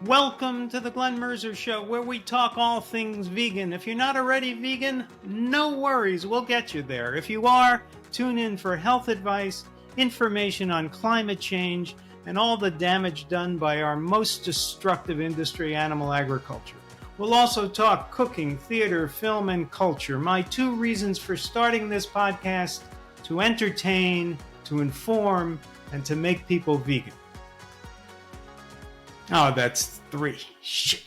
Welcome to the Glenn Mercer Show, where we talk all things vegan. If you're not already vegan, no worries, we'll get you there. If you are, tune in for health advice, information on climate change, and all the damage done by our most destructive industry, animal agriculture. We'll also talk cooking, theater, film, and culture. My two reasons for starting this podcast: to entertain, to inform, and to make people vegan. Oh, that's 3. Shit.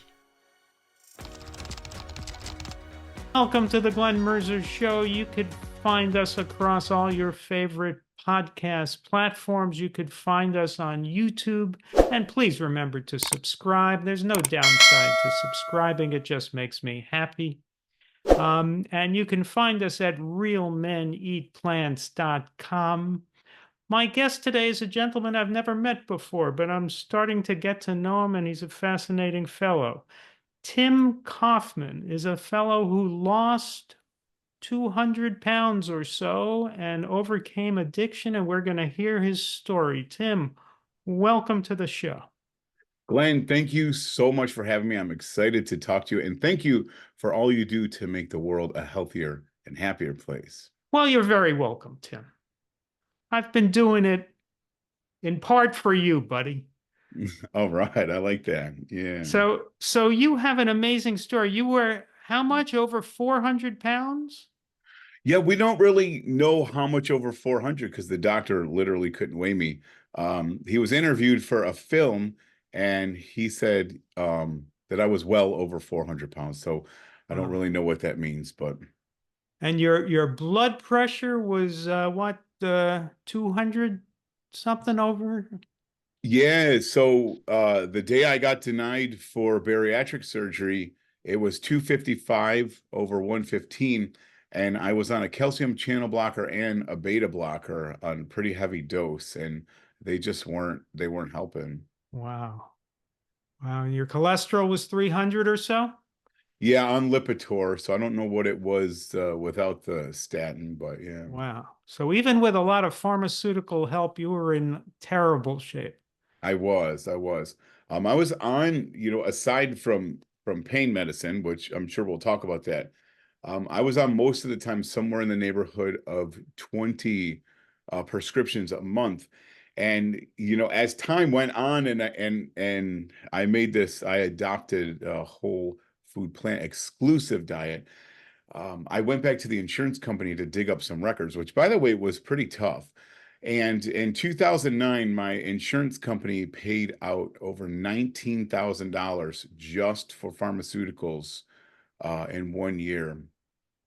Welcome to the Glenn Mercer Show. You could find us across all your favorite podcast platforms. You could find us on YouTube. And please remember to subscribe. There's no downside to subscribing. It just makes me happy. And you can find us at realmeneatplants.com. My guest today is a gentleman I've never met before, but I'm starting to get to know him, and he's a fascinating fellow. Tim Kaufman is a fellow who lost 200 pounds or so and overcame addiction, and we're going to hear his story. Tim, welcome to the show. Glenn, thank you so much for having me. I'm excited to talk to you, and thank you for all you do to make the world a healthier and happier place. Well, you're very welcome, Tim. I've been doing it in part for you, buddy. All right, I like that. Yeah. So you have an amazing story. You were how much, over 400 pounds? Yeah, we don't really know how much over 400 because the doctor literally couldn't weigh me. He was interviewed for a film, and he said that I was well over 400 pounds. So I don't really know what that means, but. And your blood pressure was what, 200 something over? Yeah, so the day I got denied for bariatric surgery, it was 255 over 115, and I was on a calcium channel blocker and a beta blocker on pretty heavy dose, and they just weren't helping. Wow. Wow. Your cholesterol was 300 or so? Yeah, on Lipitor, so I don't know what it was without the statin, but yeah. Wow. So even with a lot of pharmaceutical help, you were in terrible shape. I was. I was on, aside from pain medicine, which I'm sure we'll talk about that. I was on most of the time somewhere in the neighborhood of 20 prescriptions a month. And as time went on, and I adopted a whole food plant exclusive diet. I went back to the insurance company to dig up some records, which, by the way, was pretty tough. And in 2009, my insurance company paid out over $19,000 just for pharmaceuticals in 1 year.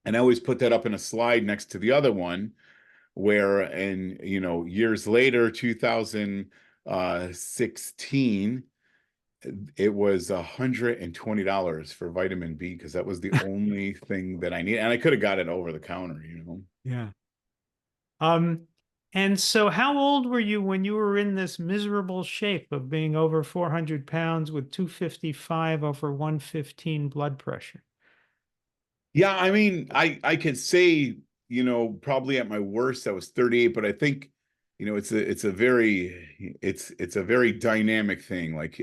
And I always put that up in a slide next to the other one, where years later, 2016, it was $120 for vitamin B because that was the only thing that I needed. And I could have got it over the counter, Yeah. And so how old were you when you were in this miserable shape of being over 400 pounds with 255 over 115 blood pressure? Yeah, I mean, I could say, probably at my worst I was 38, but I think, it's a very dynamic thing. Like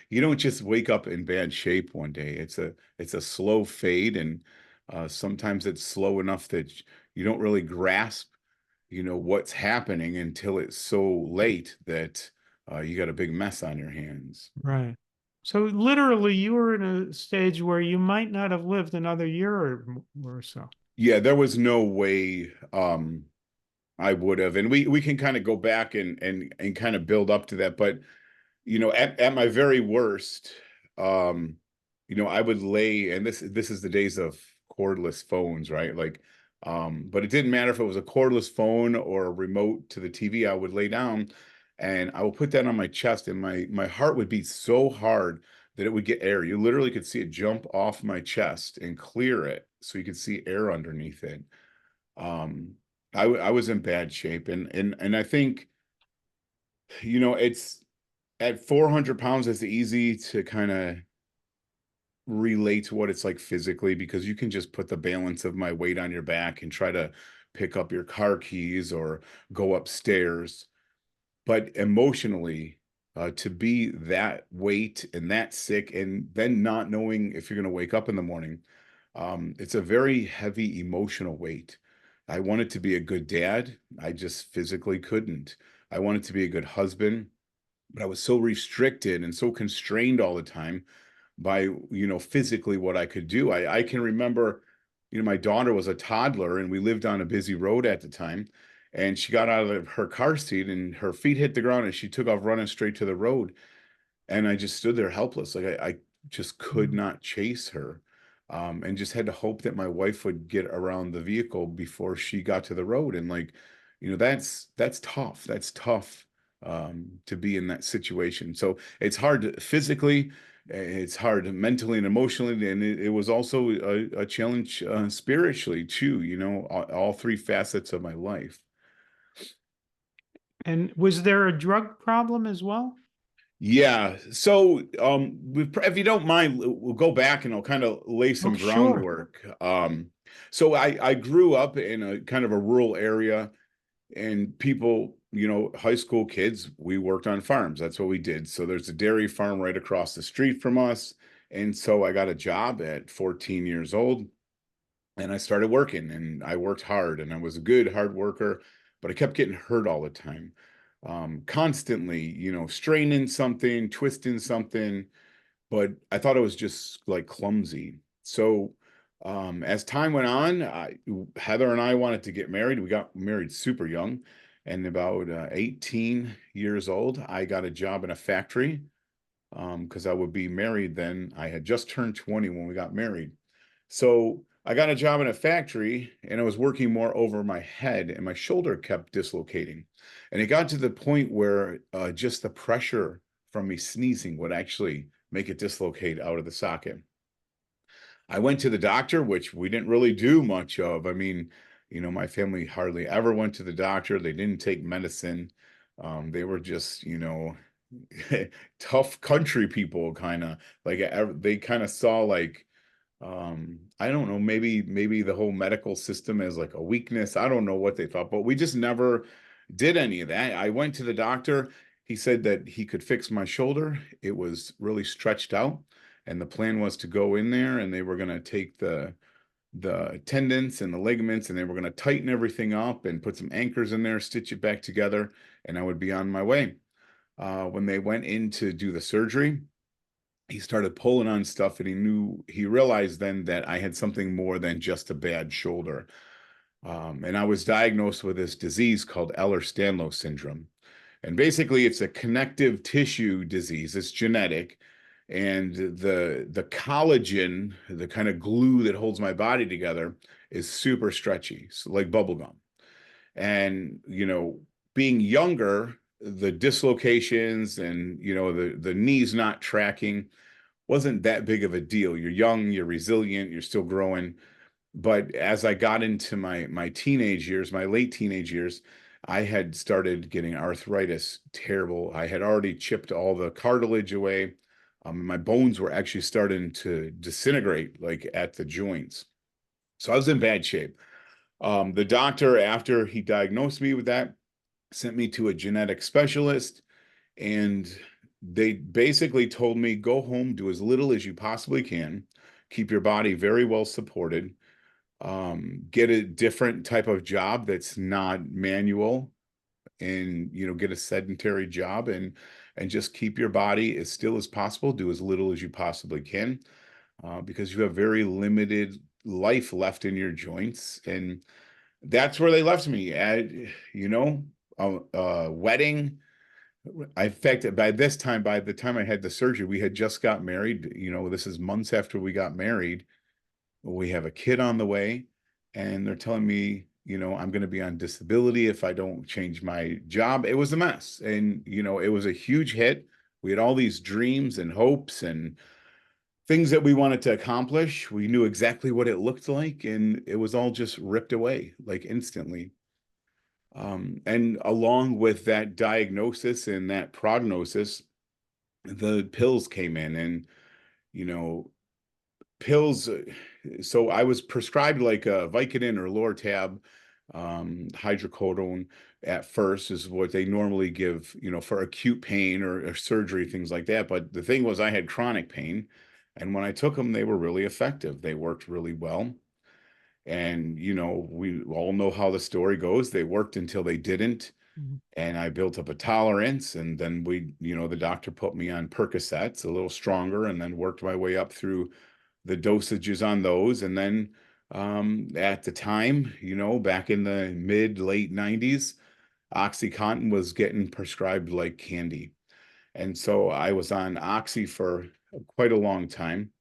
you don't just wake up in bad shape one day. It's a slow fade, and sometimes it's slow enough that you don't really grasp, what's happening until it's so late that you got a big mess on your hands. Right. So literally you were in a stage where you might not have lived another year or so. Yeah, there was no way I would have. And we can kind of go back and kind of build up to that. But, at my very worst, I would lay, and this is the days of cordless phones, right? Like, but it didn't matter if it was a cordless phone or a remote to the TV. I would lay down and I will put that on my chest, and my heart would beat so hard that it would get air. You literally could see it jump off my chest and clear it so you could see air underneath it. Um, I was in bad shape, and I think, it's at 400 pounds, it's easy to kind of relate to what it's like physically, because you can just put the balance of my weight on your back and try to pick up your car keys or go upstairs. But emotionally, to be that weight and that sick, and then not knowing if you're going to wake up in the morning. It's a very heavy emotional weight. I wanted to be a good dad. I just physically couldn't. I wanted to be a good husband, but I was so restricted and so constrained all the time by, physically what I could do. I can remember, my daughter was a toddler and we lived on a busy road at the time. And she got out of her car seat and her feet hit the ground and she took off running straight to the road. And I just stood there helpless. Like I just could not chase her. And just had to hope that my wife would get around the vehicle before she got to the road. And like, that's tough. That's tough to be in that situation. So it's hard physically, it's hard mentally and emotionally, and it was also a challenge spiritually too. All three facets of my life. And was there a drug problem as well? Yeah. So, if you don't mind, we'll go back and I'll kind of lay Oh, some sure. groundwork. So I grew up in a kind of a rural area, and people, high school kids, we worked on farms. That's what we did. So there's a dairy farm right across the street from us. And so I got a job at 14 years old and I started working and I worked hard and I was a good hard worker, but I kept getting hurt all the time. Constantly, straining something, twisting something, but I thought it was just like clumsy. So as time went on, Heather and I wanted to get married. We got married super young, and about 18 years old, I got a job in a factory because I would be married then. I had just turned 20 when we got married. So I got a job in a factory and I was working more over my head and my shoulder kept dislocating. And it got to the point where just the pressure from me sneezing would actually make it dislocate out of the socket. I went to the doctor, which we didn't really do much of. I mean, my family hardly ever went to the doctor. They didn't take medicine. They were just, tough country people, kind of like they kind of saw like I don't know, maybe the whole medical system as like a weakness. I don't know what they thought, but we just never did any of that. I went to the doctor. He said that he could fix my shoulder. It was really stretched out, and the plan was to go in there and they were going to take the tendons and the ligaments and they were going to tighten everything up and put some anchors in there, stitch it back together, and I would be on my way. When they went in to do the surgery, he started pulling on stuff and he realized then that I had something more than just a bad shoulder. And I was diagnosed with this disease called Ehlers-Danlos syndrome. And basically it's a connective tissue disease. It's genetic. And the collagen, the kind of glue that holds my body together, is super stretchy, so like bubble gum. And, being younger, the dislocations and, the knees not tracking wasn't that big of a deal. You're young, you're resilient, you're still growing. But as I got into my teenage years, my late teenage years, I had started getting arthritis, terrible. I had already chipped all the cartilage away. My bones were actually starting to disintegrate, like at the joints. So I was in bad shape. The doctor, after he diagnosed me with that, sent me to a genetic specialist, and they basically told me, go home, do as little as you possibly can, keep your body very well supported, get a different type of job that's not manual, and get a sedentary job, and just keep your body as still as possible, do as little as you possibly can, because you have very limited life left in your joints. And that's where they left me at, a wedding. In fact, by the time I had the surgery, we had just got married. This is months after we got married. We have a kid on the way, and they're telling me, I'm going to be on disability if I don't change my job. It was a mess. And, it was a huge hit. We had all these dreams and hopes and things that we wanted to accomplish. We knew exactly what it looked like, and it was all just ripped away like instantly. And along with that diagnosis and that prognosis, the pills came in, and you know, pills. So I was prescribed like a Vicodin or Lortab hydrocodone at first is what they normally give, for acute pain or surgery, things like that. But the thing was, I had chronic pain, and when I took them, they were really effective. They worked really well. And, we all know how the story goes. They worked until they didn't. Mhm. And I built up a tolerance. And then the doctor put me on Percocets, a little stronger, and then worked my way up through the dosages on those. And then at the time, back in the late 90s, OxyContin was getting prescribed like candy. And so I was on Oxy for quite a long time.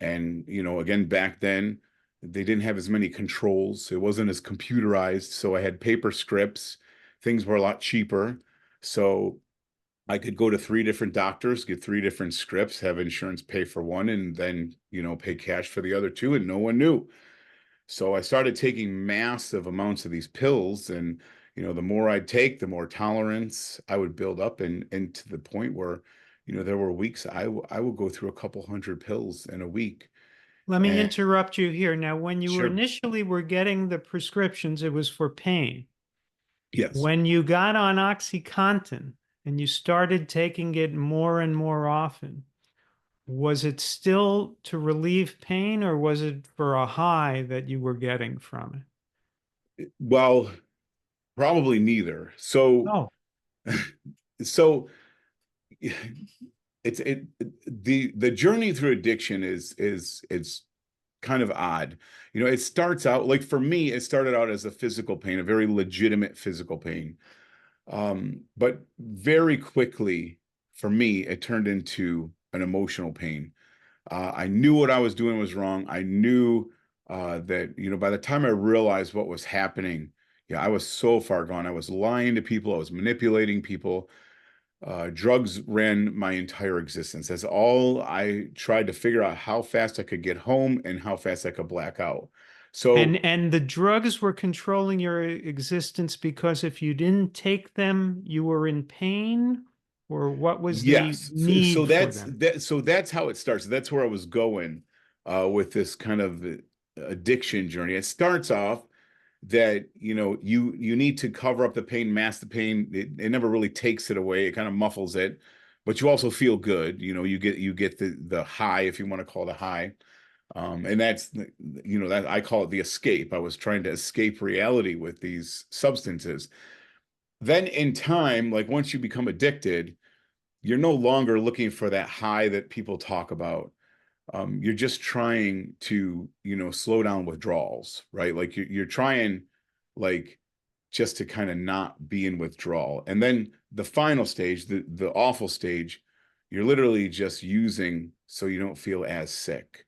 And, again, back then, they didn't have as many controls. It wasn't as computerized. So I had paper scripts. Things were a lot cheaper. So I could go to 3 different doctors, get 3 different scripts, have insurance pay for one, and then, pay cash for the other two, and no one knew. So I started taking massive amounts of these pills, and, the more I'd take, the more tolerance I would build up, and to the point where, there were weeks I would go through a couple hundred pills in a week. Let me And interrupt you here. Now, when you were sure, initially were getting the prescriptions, it was for pain. yes. When you got on OxyContin and you started taking it more and more often, was it still to relieve pain or was it for a high that you were getting from Well, probably neither. it? So, Oh, so the journey through addiction is kind of odd. It starts out, like, for me, it started out as a physical pain, a very legitimate physical pain. But very quickly, for me, it turned into an emotional pain. I knew what I was doing was wrong. I knew that, by the time I realized what was happening, yeah, I was so far gone. I was lying to people. I was manipulating people. Drugs ran my entire existence. That's all I tried to figure out, how fast I could get home and how fast I could black out. So and the drugs were controlling your existence because if you didn't take them, you were in pain, or what was the yes, so need for that's them? that. So that's how it starts. That's where I was going with this kind of addiction journey. It starts off that you need to cover up the pain, mask the pain. It never really takes it away. It kind of muffles it, but you also feel good. You get the high, if you want to call it a high. And that's that I call it the escape. I was trying to escape reality with these substances. Then in time, like, once you become addicted, you're no longer looking for that high that people talk about. You're just trying to, slow down withdrawals, right? Like, you're trying, like, just to kind of not be in withdrawal. And then the final stage, the awful stage, you're literally just using so you don't feel as sick.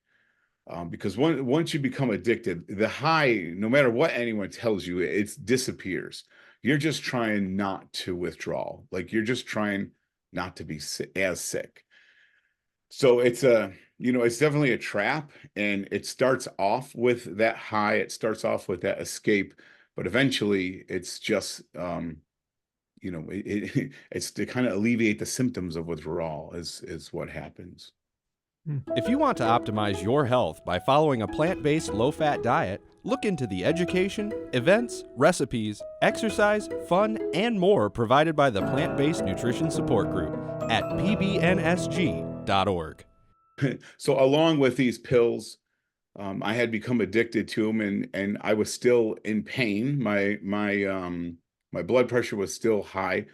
Because once you become addicted, the high, no matter what anyone tells you, it disappears. You're just trying not to withdraw. Like, you're just trying not to be as sick. So it's definitely a trap, and it starts off with that high. It starts off with that escape, but eventually it's just, it's to kind of alleviate the symptoms of withdrawal is what happens. Hmm. If you want to optimize your health by following a plant based low fat diet, look into the education, events, recipes, exercise, fun, and more provided by the Plant Based Nutrition Support Group at pbnsg.org. So along with these pills, I had become addicted to them, and I was still in pain. My blood pressure was still high.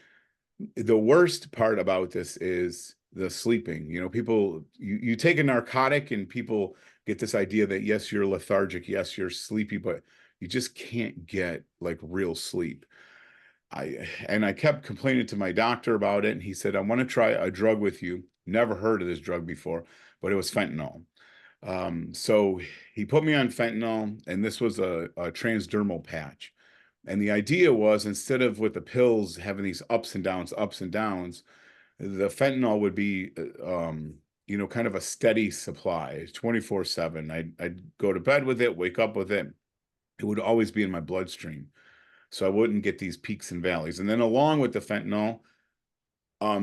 The worst part about this is the sleeping. People, you take a narcotic and people get this idea that, yes, you're lethargic, yes, you're sleepy, but you just can't get, like, real sleep. I kept complaining to my doctor about it, and he said, I want to try a drug with you. Never heard of this drug before, but it was fentanyl. So he put me on fentanyl, and this was a transdermal patch. And the idea was, instead of with the pills having these ups and downs, the fentanyl would be, kind of a steady supply, 24/7. I'd go to bed with it, wake up with it. It would always be in my bloodstream, so I wouldn't get these peaks and valleys. And then along with the fentanyl,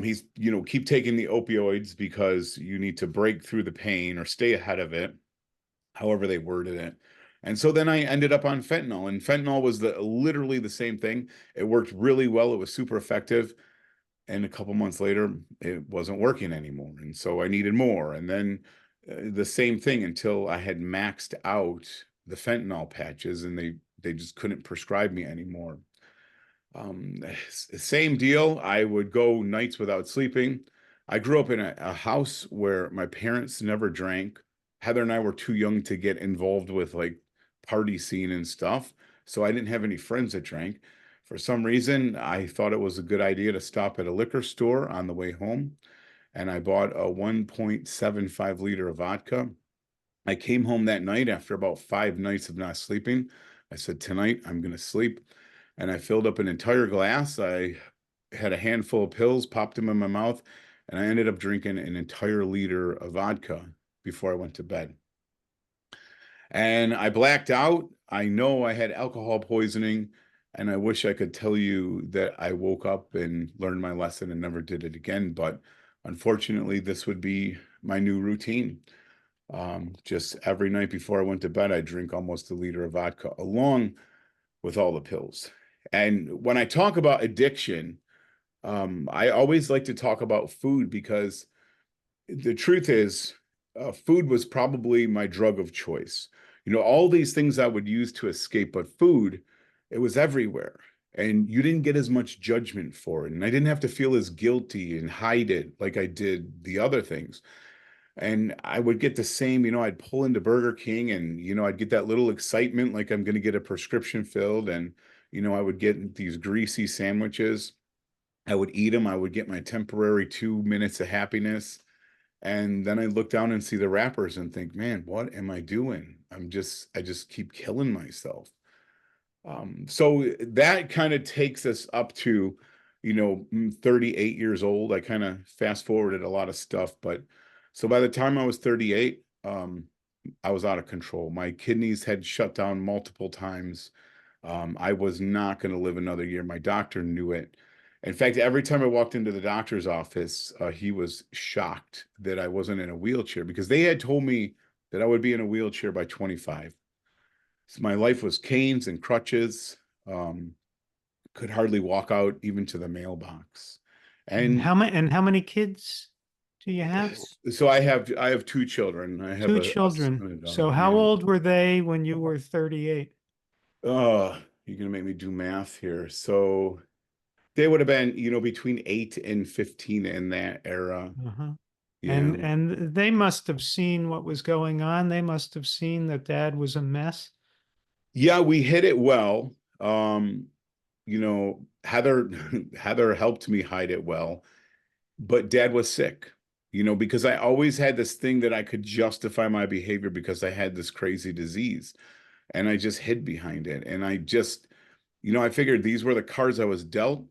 he's, keep taking the opioids because you need to break through the pain or stay ahead of it, however they worded it. And so then I ended up on fentanyl, and fentanyl was literally the same thing. It worked really well. It was super effective. And a couple months later, it wasn't working anymore. And so I needed more. And then the same thing until I had maxed out the fentanyl patches, and they just couldn't prescribe me anymore. Same deal. I would go nights without sleeping. I grew up in a house where my parents never drank. Heather and I were too young to get involved with like party scene and stuff. So I didn't have any friends that drank. For some reason, I thought it was a good idea to stop at a liquor store on the way home. And I bought a 1.75 liter of vodka. I came home that night after about 5 nights of not sleeping. I said, tonight I'm going to sleep. And I filled up an entire glass. I had a handful of pills, popped them in my mouth, and I ended up drinking an entire liter of vodka before I went to bed. And I blacked out. I know I had alcohol poisoning, and I wish I could tell you that I woke up and learned my lesson and never did it again. But unfortunately, this would be my new routine. Just every night before I went to bed, I drink almost a liter of vodka along with all the pills. And when I talk about addiction, I always like to talk about food because the truth is, food was probably my drug of choice. You know, all these things I would use to escape, but food, it was everywhere. And you didn't get as much judgment for it. And I didn't have to feel as guilty and hide it like I did the other things. And I would get the same, I'd pull into Burger King and, I'd get that little excitement like I'm going to get a prescription filled. And, I would get these greasy sandwiches. I would eat them. I would get my temporary 2 minutes of happiness. And then I look down and see the wrappers and think, man, what am I doing? I just keep killing myself. So that kind of takes us up to, 38 years old. I kind of fast forwarded a lot of stuff, but so by the time I was 38, I was out of control. My kidneys had shut down multiple times. I was not going to live another year. My doctor knew it. In fact, every time I walked into the doctor's office, he was shocked that I wasn't in a wheelchair because they had told me that I would be in a wheelchair by 25. So my life was canes and crutches. Could hardly walk out even to the mailbox. And And how many kids do you have? so I have two children. I have Two a son children. and a So daughter. how Yeah. old were they when you were 38? You're gonna make me do math here. So they would have been, between 8 and 15 in that era. Uh-huh. Yeah. And they must have seen what was going on. They must have seen that dad was a mess. Yeah, we hit it well. Heather Heather helped me hide it well, but dad was sick, because I always had this thing that I could justify my behavior because I had this crazy disease and I just hid behind it. And I figured these were the cards I was dealt.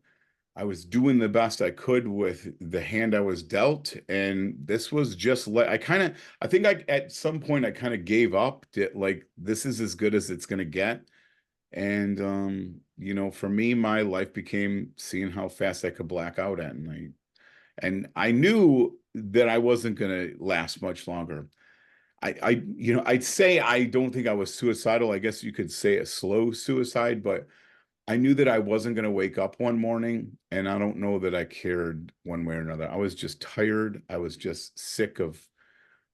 I was doing the best I could with the hand I was dealt. And this was just I think at some point I kind of gave up that like, this is as good as it's going to get. And, for me, my life became seeing how fast I could black out at night. And I knew that I wasn't going to last much longer. I'd say I don't think I was suicidal. I guess you could say a slow suicide, but I knew that I wasn't going to wake up one morning, and I don't know that I cared one way or another. I was just tired. I was just sick of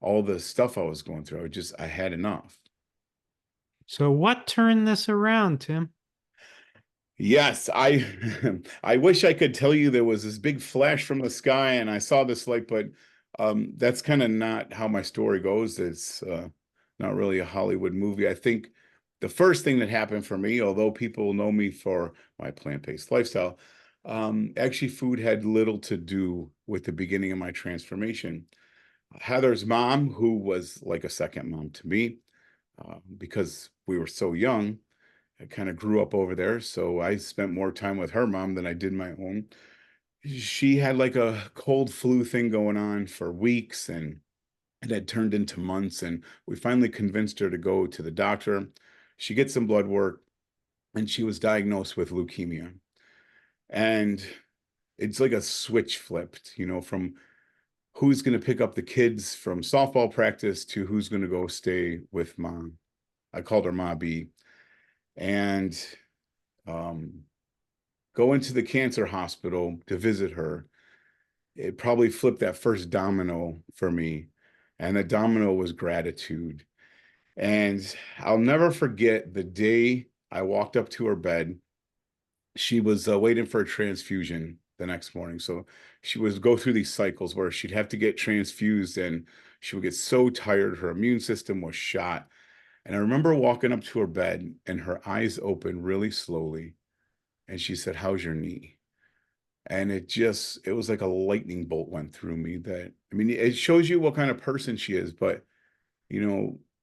all the stuff I was going through. I had enough. So what turned this around, Tim? Yes, I I wish I could tell you there was this big flash from the sky and I saw this light, but that's kind of not how my story goes. It's not really a Hollywood movie. I think the first thing that happened for me, although people know me for my plant-based lifestyle, actually food had little to do with the beginning of my transformation. Heather's mom, who was like a second mom to me, because we were so young, I kind of grew up over there, so I spent more time with her mom than I did my own. She had like a cold flu thing going on for weeks, and it had turned into months, and we finally convinced her to go to the doctor. She gets some blood work, and she was diagnosed with leukemia. And it's like a switch flipped, from who's going to pick up the kids from softball practice to who's going to go stay with mom. I called her Ma B. And go into the cancer hospital to visit her. It probably flipped that first domino for me. And the domino was gratitude. And I'll never forget the day I walked up to her bed. She was waiting for a transfusion the next morning. So she would go through these cycles where she'd have to get transfused and she would get so tired. Her immune system was shot. And I remember walking up to her bed and her eyes opened really slowly. And she said, "How's your knee?" And it was like a lightning bolt went through me that, I mean, it shows you what kind of person she is. But,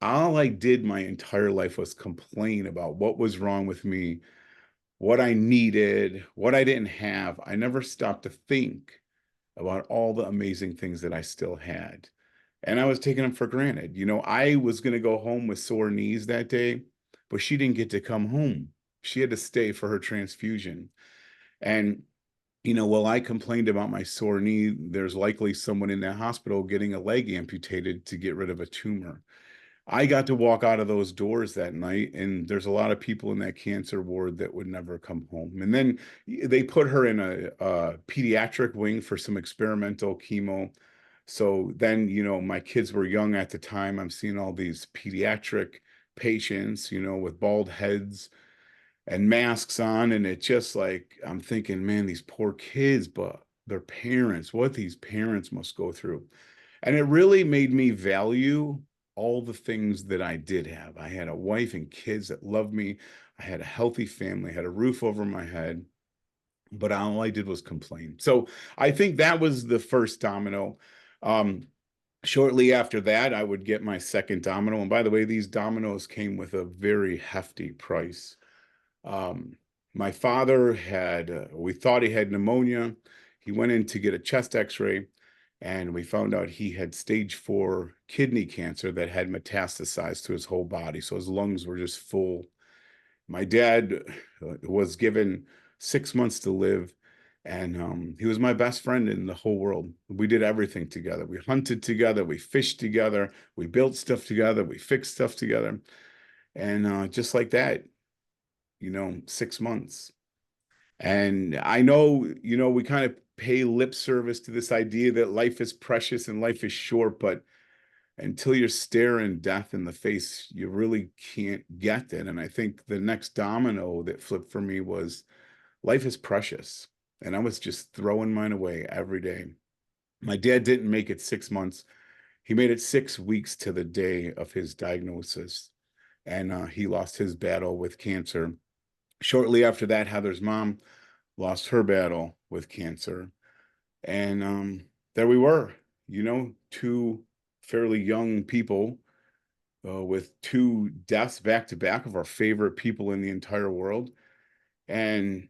all I did my entire life was complain about what was wrong with me, what I needed, what I didn't have. I never stopped to think about all the amazing things that I still had. And I was taking them for granted. I was going to go home with sore knees that day, but she didn't get to come home. She had to stay for her transfusion. And, while I complained about my sore knee, there's likely someone in that hospital getting a leg amputated to get rid of a tumor. I got to walk out of those doors that night, and there's a lot of people in that cancer ward that would never come home. And then they put her in a pediatric wing for some experimental chemo. So then, my kids were young at the time. I'm seeing all these pediatric patients, with bald heads and masks on. And it just like, I'm thinking, man, these poor kids, but their parents, what these parents must go through. And it really made me value all the things that I did have. I had a wife and kids that loved me. I had a healthy family, had a roof over my head, but all I did was complain. So I think that was the first domino. Shortly after that, I would get my second domino. And by the way, these dominoes came with a very hefty price. My father we thought he had pneumonia. He went in to get a chest x-ray and we found out he had stage 4 kidney cancer that had metastasized to his whole body. So his lungs were just full. My dad was given 6 months to live. And he was my best friend in the whole world. We did everything together. We hunted together. We fished together. We built stuff together. We fixed stuff together. And just like that, 6 months. And I know, we kind of pay lip service to this idea that life is precious and life is short, but until you're staring death in the face, you really can't get it. And I think the next domino that flipped for me was life is precious. And I was just throwing mine away every day. My dad didn't make it 6 months. He made it 6 weeks to the day of his diagnosis. And he lost his battle with cancer. Shortly after that, Heather's mom lost her battle with cancer. And there we were, two fairly young people with 2 deaths back to back of our favorite people in the entire world. And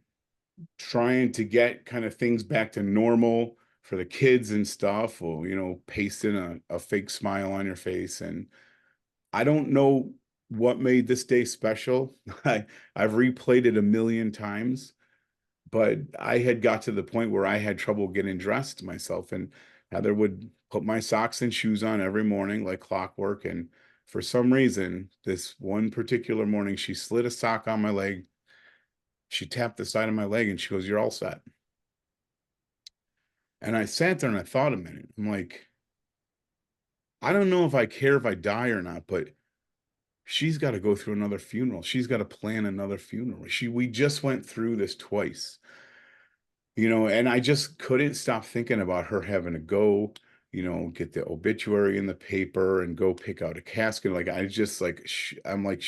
trying to get kind of things back to normal for the kids and stuff, or, pasting a fake smile on your face. And I don't know what made this day special. I've replayed it a million times, but I had got to the point where I had trouble getting dressed myself. And Heather would put my socks and shoes on every morning like clockwork. And for some reason, this one particular morning, she slid a sock on my leg. She tapped the side of my leg and she goes, "You're all set." And I sat there and I thought a minute. I'm like, I don't know if I care if I die or not, but she's got to go through another funeral. She's got to plan another funeral. We just went through this twice, and I just couldn't stop thinking about her having to go, get the obituary in the paper and go pick out a casket. Like, I'm like,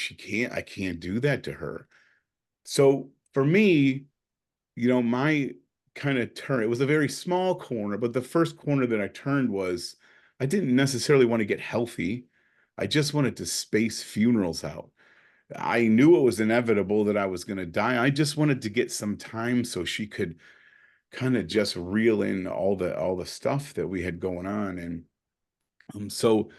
I can't do that to her. So for me, my kind of turn, it was a very small corner, but the first corner that I turned was I didn't necessarily want to get healthy. I just wanted to space funerals out. I knew it was inevitable that I was going to die. I just wanted to get some time so she could kind of just reel in all the stuff that we had going on. And so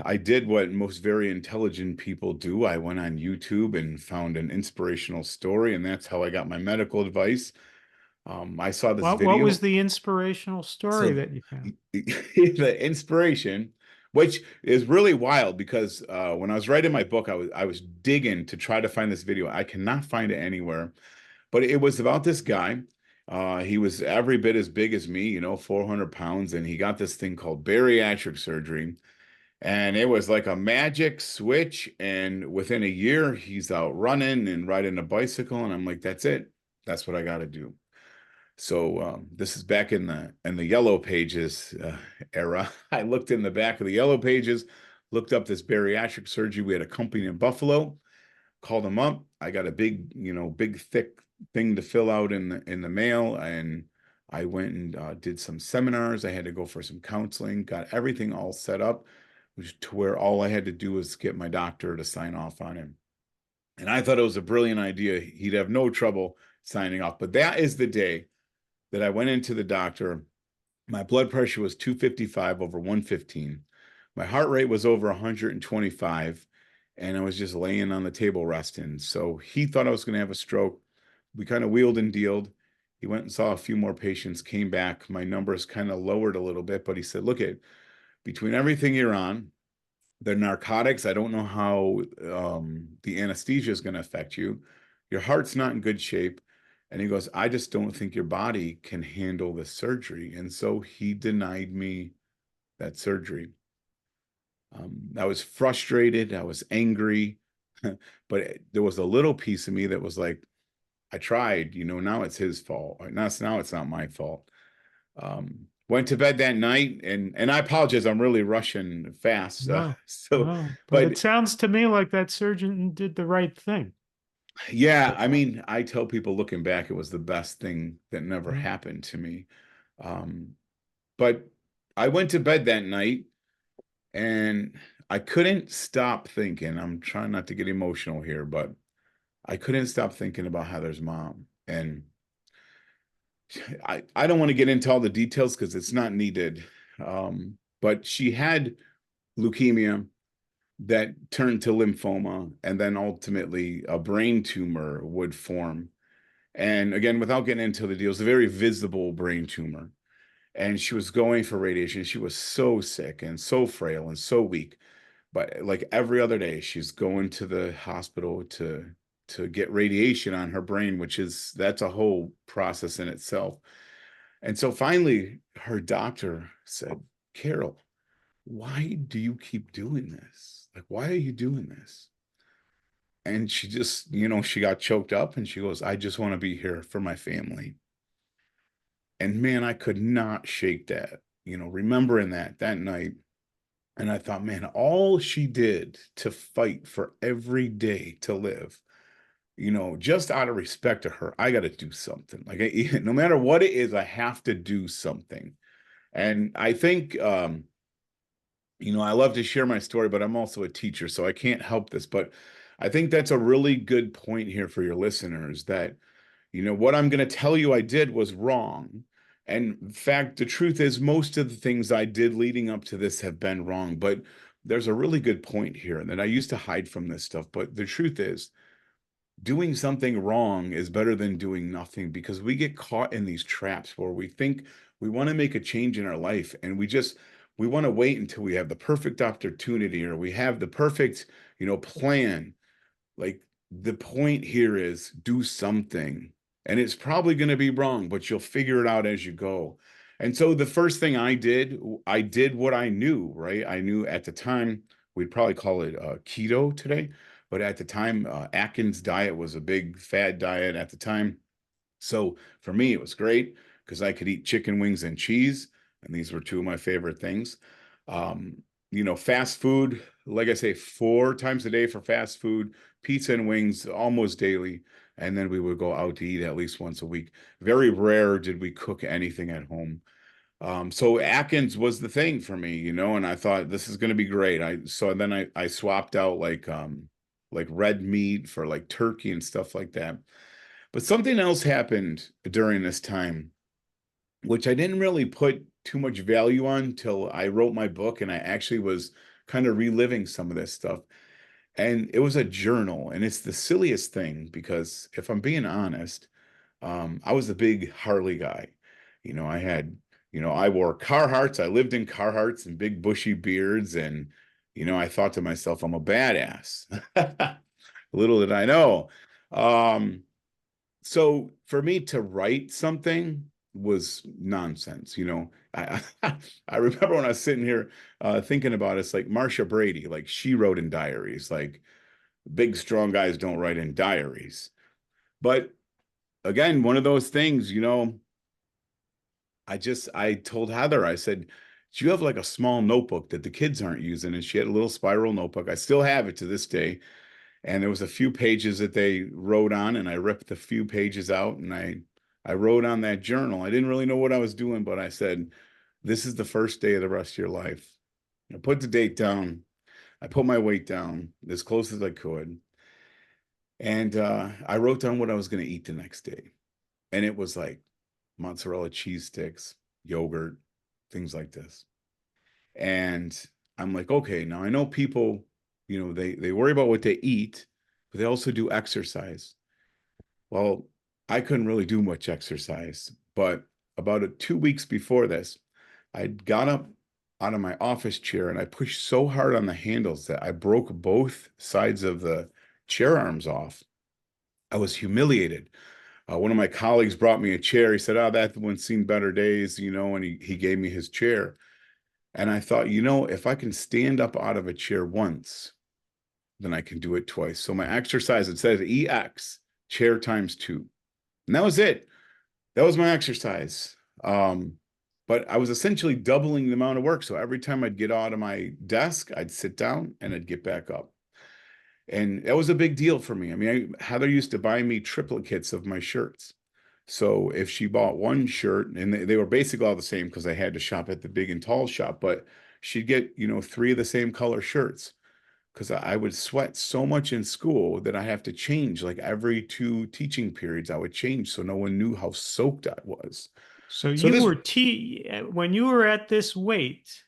I did what most very intelligent people do. I went on YouTube and found an inspirational story, and that's how I got my medical advice. I saw this video. What was the inspirational story that you found? The inspiration which is really wild because when I was writing my book, I was digging to try to find this video. I cannot find it anywhere, but it was about this guy. He was every bit as big as me, 400 pounds, and he got this thing called bariatric surgery. And it was like a magic switch. And within a year, he's out running and riding a bicycle. And I'm like, that's it. That's what I got to do. So this is back in the Yellow Pages era. I looked in the back of the Yellow Pages, looked up this bariatric surgery. We had a company in Buffalo, called them up. I got a big, big thick thing to fill out in the mail, and I went and did some seminars. I had to go for some counseling, got everything all set up, which to where all I had to do was get my doctor to sign off on him. And I thought it was a brilliant idea. He'd have no trouble signing off. But that is the day that I went into the doctor. My blood pressure was 255 over 115. My heart rate was over 125, and I was just laying on the table resting. So he thought I was going to have a stroke. We kind of wheeled and dealed. He went and saw a few more patients, came back. My numbers kind of lowered a little bit, but he said, look, between everything you're on, the narcotics, I don't know how the anesthesia is going to affect you. Your heart's not in good shape. And he goes, I just don't think your body can handle the surgery. And so he denied me that surgery. I was frustrated. I was angry. But there was a little piece of me that was like, I tried, now it's his fault. Now it's not my fault. Went to bed that night, and I apologize. I'm really rushing fast. No, but it sounds to me like that surgeon did the right thing. Yeah, I mean, I tell people looking back, it was the best thing that never happened to me. But I went to bed that night and I couldn't stop thinking. I'm trying not to get emotional here, but I couldn't stop thinking about Heather's mom. And I don't want to get into all the details because it's not needed. But she had leukemia that turned to lymphoma, and then ultimately a brain tumor would form. And again, without getting into the deals, a very visible brain tumor. And she was going for radiation. She was so sick and so frail and so weak. But like every other day, she's going to the hospital to get radiation on her brain, that's a whole process in itself. And so finally, her doctor said, Carol, why do you keep doing this? Like, why are you doing this? And she just, she got choked up and she goes, I just want to be here for my family. And man, I could not shake that, remembering that night. And I thought, man, all she did to fight for every day to live, just out of respect to her, I got to do something. Like, no matter what it is, I have to do something. And I think, I love to share my story, but I'm also a teacher, so I can't help this. But I think that's a really good point here for your listeners that, what I'm going to tell you I did was wrong. And in fact, the truth is most of the things I did leading up to this have been wrong. But there's a really good point here that I used to hide from this stuff. But the truth is, doing something wrong is better than doing nothing, because we get caught in these traps where we think we want to make a change in our life, and we want to wait until we have the perfect opportunity or we have the perfect, plan. Like, the point here is do something, and it's probably going to be wrong, but you'll figure it out as you go. And so the first thing I did what I knew, right? I knew at the time, we'd probably call it keto today, but at the time, Atkins diet was a big fad diet at the time. So for me, it was great because I could eat chicken wings and cheese, and these were two of my favorite things. Fast food, like I say, 4 times a day for fast food, pizza and wings almost daily. And then we would go out to eat at least once a week. Very rare did we cook anything at home. So Atkins was the thing for me, and I thought this is going to be great. So then I swapped out like red meat for like turkey and stuff like that. But something else happened during this time, which I didn't really put too much value on till I wrote my book, and I actually was kind of reliving some of this stuff. And it was a journal, and it's the silliest thing because if I'm being honest, I was a big Harley guy. I had I wore Carhartts. I lived in Carhartts and big bushy beards. And, I thought to myself, I'm a badass. Little did I know. Um, so for me to write something was nonsense. I remember when I was sitting here thinking about it, it's like Marsha Brady, like she wrote in diaries, like big, strong guys don't write in diaries. But again, one of those things, I told Heather, I said, do you have like a small notebook that the kids aren't using? And she had a little spiral notebook. I still have it to this day. And there was a few pages that they wrote on, and I ripped a few pages out and I wrote on that journal. I didn't really know what I was doing, but I said, this is the first day of the rest of your life. I put the date down. I put my weight down as close as I could. And I wrote down what I was going to eat the next day. And it was like mozzarella cheese sticks, yogurt, things like this. And I'm like, okay, now I know people, they worry about what they eat, but they also do exercise. Well, I couldn't really do much exercise, but about 2 weeks before this, I got up out of my office chair and I pushed so hard on the handles that I broke both sides of the chair arms off. I was humiliated. One of my colleagues brought me a chair. He said, "Oh, that one's seen better days," and he gave me his chair. And I thought, if I can stand up out of a chair once, then I can do it twice. So my exercise, it says EX, chair times 2. And that was it. That was my exercise. But I was essentially doubling the amount of work. So every time I'd get out of my desk, I'd sit down and I'd get back up. And that was a big deal for me. I mean, Heather used to buy me triplicates of my shirts. So if she bought one shirt, and they were basically all the same because I had to shop at the big and tall shop, but she'd get, 3 of the same color shirts because I would sweat so much in school that I have to change. Like every 2 teaching periods, I would change so no one knew how soaked I was. So So you were when you were at this weight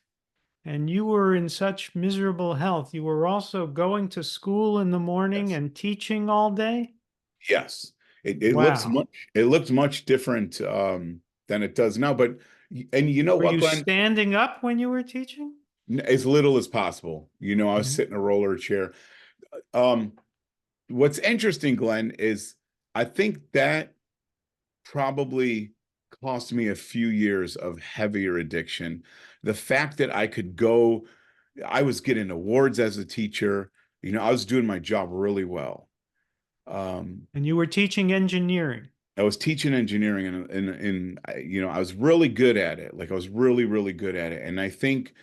and you were in such miserable health, you were also going to school in the morning yes, and teaching all day? yes, Wow. it looked much different than it does now. But and you know Were what, you Glenn? standing up when you were teaching? As little as possible. I was Mhm. sitting in a roller chair. Um, what's interesting, Glenn, is I think that probably cost me a few years of heavier addiction. The fact that I was getting awards as a teacher, I was doing my job really well. Um, And you were teaching engineering. I was teaching engineering I was really good at it. Like I was really, really good at it. And I think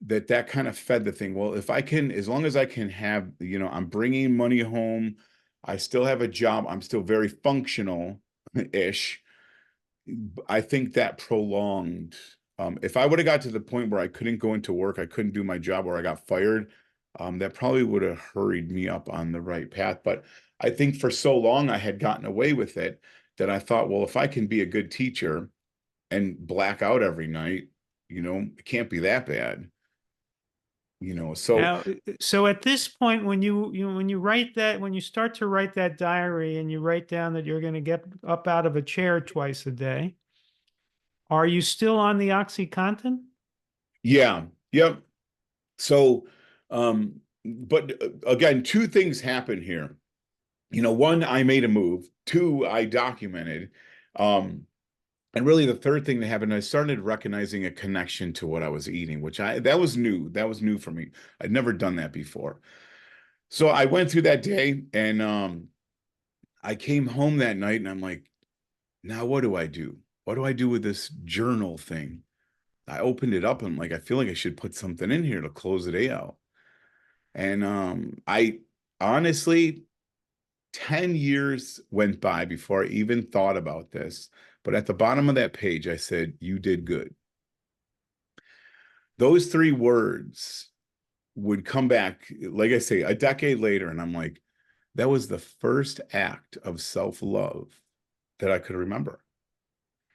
that kind of fed the thing. Well, if I can, as long as I can have, I'm bringing money home, I still have a job, I'm still very functional ish. I think that prolonged. If I would have got to the point where I couldn't go into work, I couldn't do my job, or I got fired, that probably would have hurried me up on the right path. But I think for so long I had gotten away with it that I thought, well, if I can be a good teacher and black out every night, it can't be that bad. So Now, so at this point, when you write that, when you start to write that diary and you write down that you're going to get up out of a chair twice a day, are you still on the OxyContin? yeah, yep. So, but again, 2 things happen here. One, I made a move. 2, I documented. Um, and really the third thing that happened, I started recognizing a connection to what I was eating, that was new. That was new for me. I'd never done that before. So I went through that day and I came home that night and I'm like, now what do I do? What do I do with this journal thing? I opened it up and I'm like, I feel like I should put something in here to close the day out. And I honestly, 10 years went by before I even thought about this. But at the bottom of that page, I said, you did good. Those 3 words would come back, like I say, a decade later. And I'm like, that was the first act of self-love that I could remember.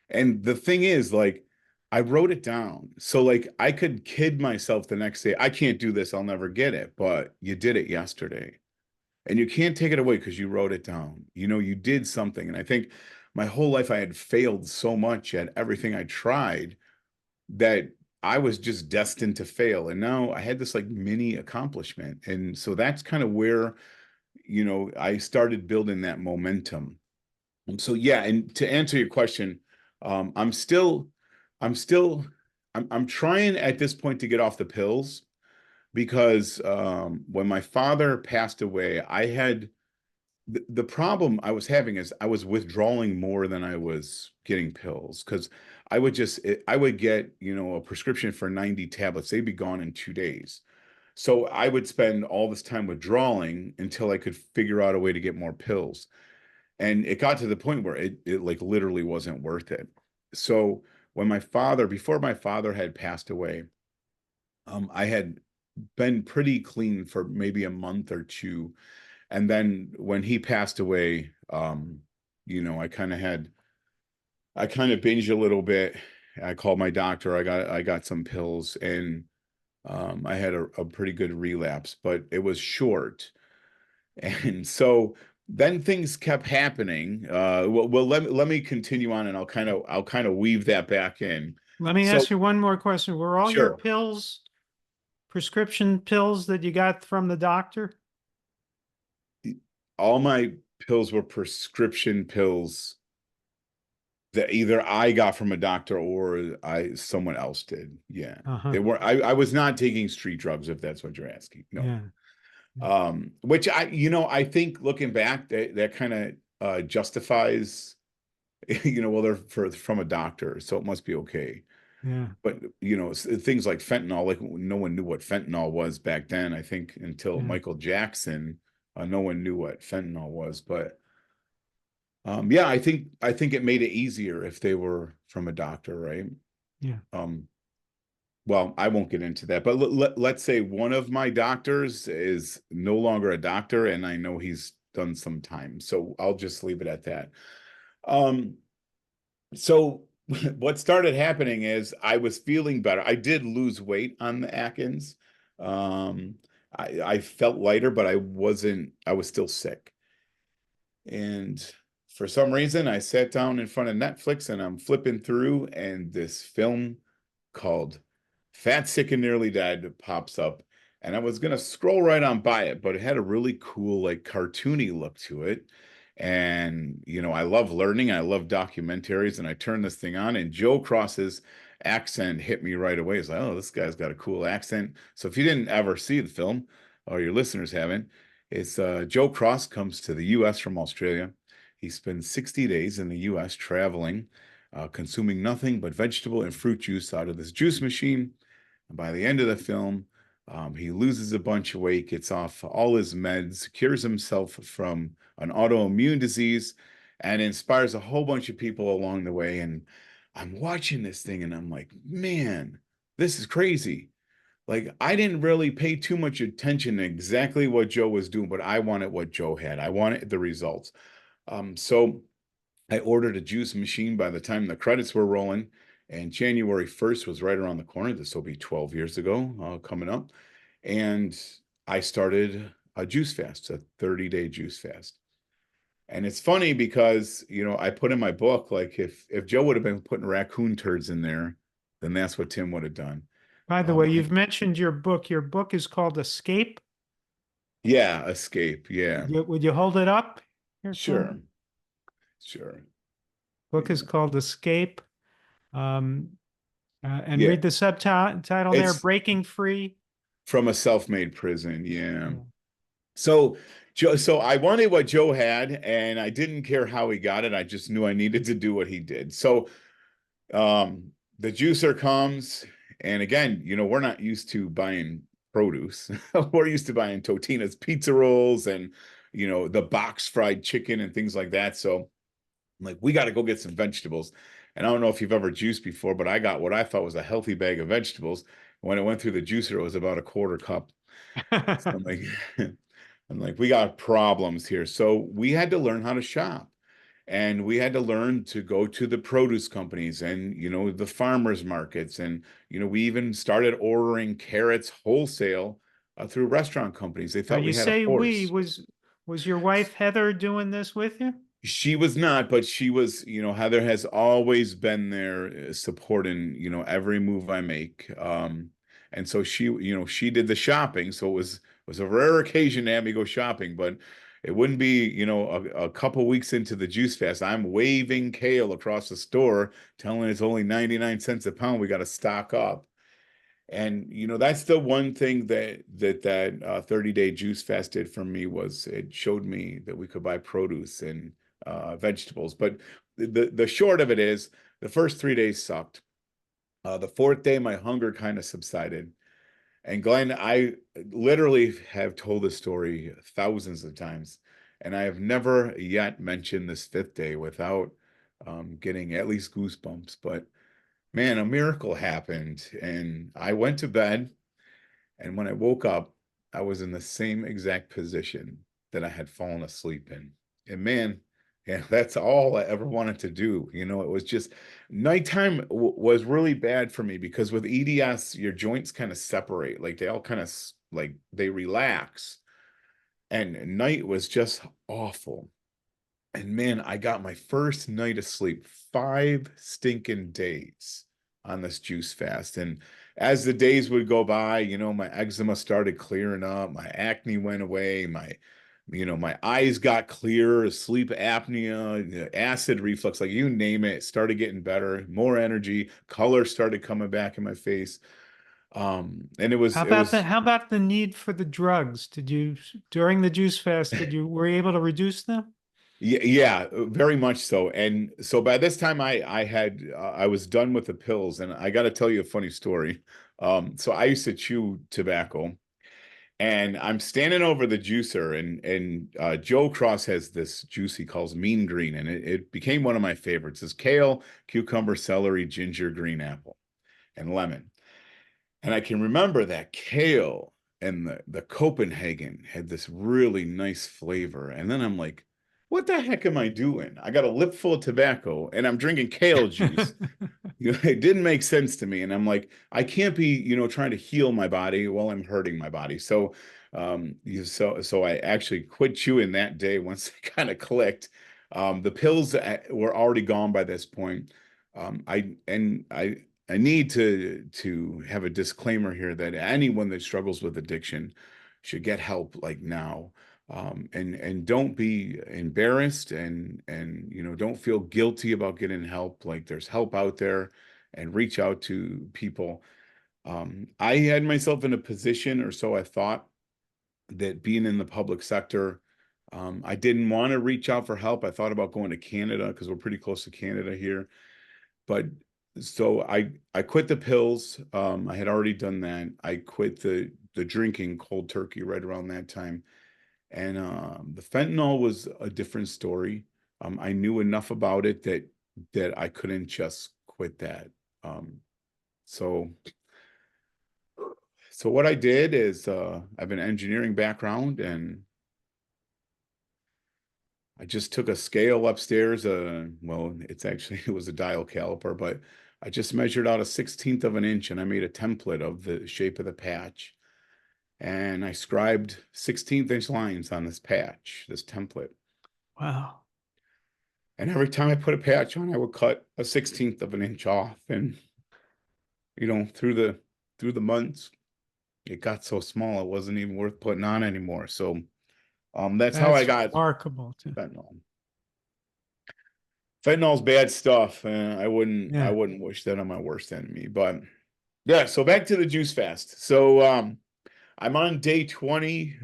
And the thing is, like, I wrote it down. So, like, I could kid myself the next day, I can't do this, I'll never get it. But you did it yesterday. And you can't take it away because you wrote it down. You did something. And I think my whole life I had failed so much at everything I tried. that I was just destined to fail. And now I had this like mini accomplishment. And so that's kind of where, I started building that momentum. So yeah, and to answer your question, I'm still, I'm still, I'm trying at this point to get off the pills because when my father passed away, I had the problem I was having is I was withdrawing more than I was getting pills because I would get, a prescription for 90 tablets. They'd be gone in 2 days. So I would spend all this time withdrawing until I could figure out a way to get more pills. And it got to the point where it like literally wasn't worth it. So before my father had passed away, I had been pretty clean for maybe a month or two. And then when he passed away, I kind of binged a little bit. I called my doctor. I got some pills, and I had a pretty good relapse, but it was short. And so then things kept happening. Let me continue on, and I'll kind of weave that back in. Let me So ask you one more question. Were all your sure, pills prescription pills that you got from the doctor? all my pills were prescription pills that either I got from a doctor or someone else did. Yeah. Uh-huh. They were I was not taking street drugs, if that's what you're asking. No. Yeah. Which I think looking back, that kind of justifies, well, from a doctor, so it must be okay. Yeah. But things like fentanyl, like no one knew what fentanyl was back then. I think until Yeah. Michael Jackson, no one knew what fentanyl was. But yeah, I think it made it easier if they were from a doctor, right? Yeah. Well, I won't get into that, but let's say one of my doctors is no longer a doctor, and I know he's done some time, so I'll just leave it at that. Um, so what started happening is I was feeling better. I did lose weight on the Atkins. I felt lighter, but I was still sick. And for some reason, I sat down in front of Netflix and I'm flipping through, and this film called Fat, Sick, and Nearly Dead pops up. And I was going to scroll right on by it, but it had a really cool, like cartoony look to it. And, I love learning. I love documentaries. And I turned this thing on, and Joe Cross's accent hit me right away. It's like, oh, this guy's got a cool accent. So if you didn't ever see the film, or your listeners haven't, it's Joe Cross comes to the U.S. from Australia. He spends 60 days in the U.S. traveling, consuming nothing but vegetable and fruit juice out of this juice machine. And by the end of the film, he loses a bunch of weight, gets off all his meds, cures himself from an autoimmune disease, and inspires a whole bunch of people along the way. And I'm watching this thing and I'm like, man, this is crazy. Like, I didn't really pay too much attention to exactly what Joe was doing, but I wanted what Joe had. I wanted the results. So I ordered a juice machine by the time the credits were rolling, and January 1st was right around the corner. This will be 12 years ago, coming up. And I started a juice fast, a 30-day juice fast. And it's funny because, I put in my book, like if Joe would have been putting raccoon turds in there, then that's what Tim would have done. By the way, I you've mentioned your book. Your book is called Escape. Yeah, escape. Yeah, Would you hold it up here for me? sure, sure. Book is Yeah, called Escape. Um, and yeah. read the subtitle there, It's Breaking Free. from a self-made prison. Yeah. Yeah. So so I wanted what Joe had, and I didn't care how he got it. I just knew I needed to do what he did. So the juicer comes, and again, we're not used to buying produce. We're used to buying Totino's pizza rolls and the box fried chicken and things like that. So I'm like, we got to go get some vegetables. And I don't know if you've ever juiced before, but I got what I thought was a healthy bag of vegetables. When it went through the juicer, it was about a quarter cup. So I'm like, we got problems here. So we had to learn how to shop. And we had to learn to go to the produce companies and, the farmers markets. And, we even started ordering carrots wholesale through restaurant companies. They Now thought you we had a say we horse. was your wife Heather doing this with you? She was not, but she was, Heather has always been there supporting, every move I make. And so she did the shopping. So it was a rare occasion to have me go shopping, but it wouldn't be, a couple weeks into the juice fast. I'm waving kale across the store, telling it's only 99 cents a pound. We got to stock up. And that's the one thing that 30-day juice fast did for me, was it showed me that we could buy produce and vegetables. But the short of it is, the first 3 days sucked. The fourth day, my hunger kind of subsided. And Glenn, I literally have told this story thousands of times, and I have never yet mentioned this fifth day without getting at least goosebumps. But man, a miracle happened, and I went to bed, and when I woke up, I was in the same exact position that I had fallen asleep in. And man, yeah, that's all I ever wanted to do. It was just nighttime was really bad for me, because with EDS, your joints kind of separate, like they all kind of like they relax. And night was just awful. And man, I got my first night of sleep, 5 stinking days on this juice fast. And as the days would go by, my eczema started clearing up, my acne went away, my eyes got clear, sleep apnea, acid reflux, like you name it, started getting better, more energy, color started coming back in my face. And How about the need for the drugs? Did you, during the juice fast, were you able to reduce them? Yeah, very much so. And so by this time I was done with the pills, and I got to tell you a funny story. So I used to chew tobacco, and I'm standing over the juicer, and Joe Cross has this juice he calls Mean Green, and it became one of my favorites. It's kale, cucumber, celery, ginger, green apple, and lemon. And I can remember that kale and the Copenhagen had this really nice flavor. And then I'm like, what the heck am I doing? I got a lip full of tobacco and I'm drinking kale juice. It didn't make sense to me. And I'm like, I can't be, trying to heal my body while I'm hurting my body. So I actually quit chewing that day once it kind of clicked. The pills were already gone by this point. I need to have a disclaimer here that anyone that struggles with addiction should get help like now. And don't be embarrassed, and don't feel guilty about getting help. Like, there's help out there, and reach out to people. I had myself in a position, or so I thought, that being in the public sector, I didn't want to reach out for help. I thought about going to Canada, because we're pretty close to Canada here. But so I quit the pills. I had already done that. I quit the drinking cold turkey right around that time. And the fentanyl was a different story. I knew enough about it that I couldn't just quit that. Um, so so what I did is, I have an engineering background, and I just took a scale upstairs. Well, it was a dial caliper, but I just measured out a 16th of an inch, and I made a template of the shape of the patch. And I scribed 16th-inch lines on this patch, this template. Wow. And every time I put a patch on, I would cut a 16th of an inch off. And through the months, it got so small it wasn't even worth putting on anymore. So that's how I That's got remarkable too. fentanyl. Fentanyl's bad stuff, and I Yeah. wouldn't wish that on my worst enemy. But yeah, so back to the juice fast. So I'm on day 20.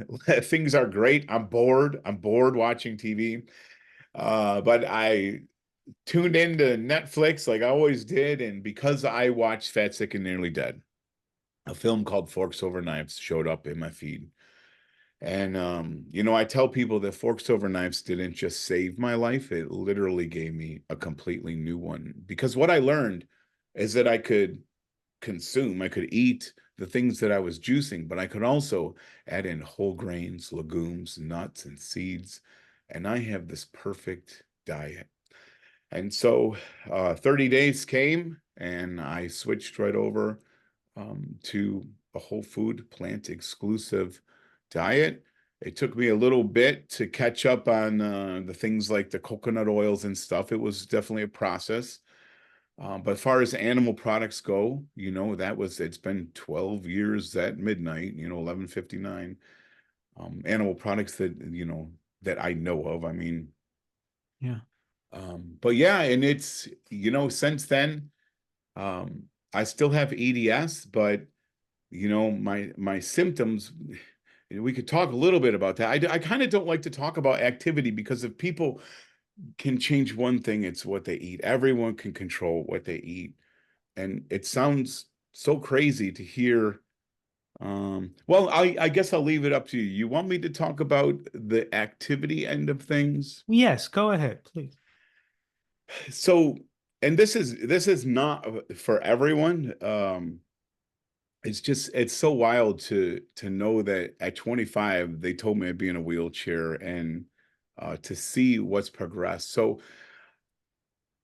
Things are great. I'm bored. I'm bored watching TV. But I tuned into Netflix like I always did, and because I watched Fat, Sick, and Nearly Dead, a film called Forks Over Knives showed up in my feed. And I tell people that Forks Over Knives didn't just save my life, it literally gave me a completely new one. Because what I learned is that I could I could eat the things that I was juicing, but I could also add in whole grains, legumes, nuts, and seeds. And I have this perfect diet. And so 30 days came, and I switched right over to a whole food, plant exclusive diet. It took me a little bit to catch up on the things like the coconut oils and stuff. It was definitely a process. But as far as animal products go, it's been 12 years at midnight, 11:59. Animal products that I know of. I mean, Yeah. but yeah, and it's, since then, I still have EDS, but my symptoms, we could talk a little bit about that. I kind of don't like to talk about activity because if people can change one thing, it's what they eat. Everyone can control what they eat. And it sounds so crazy to hear. Well, I guess I'll leave it up to you. You want me to talk about the activity end of things? Yes, go ahead, please. So, and this is not for everyone. It's so wild to know that at 25 they told me I'd be in a wheelchair, and to see what's progressed. So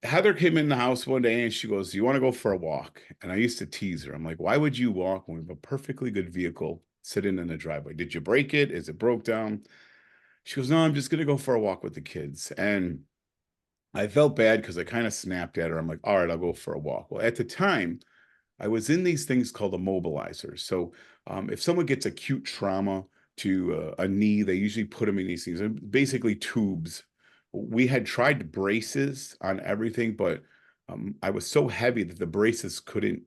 Heather came in the house one day and she goes, "Do you want to go for a walk?" And I used to tease her. I'm like, "Why would you walk when we have a perfectly good vehicle sitting in the driveway? Did you break it? Is it broke down?" She goes, "No, I'm just gonna go for a walk with the kids." And I felt bad because I kind of snapped at her. I'm like, "All right, I'll go for a walk." Well, at the time, I was in these things called immobilizers. So if someone gets acute trauma to a knee, they usually put them in these things. They're basically tubes. We had tried braces on everything, but I was so heavy that the braces couldn't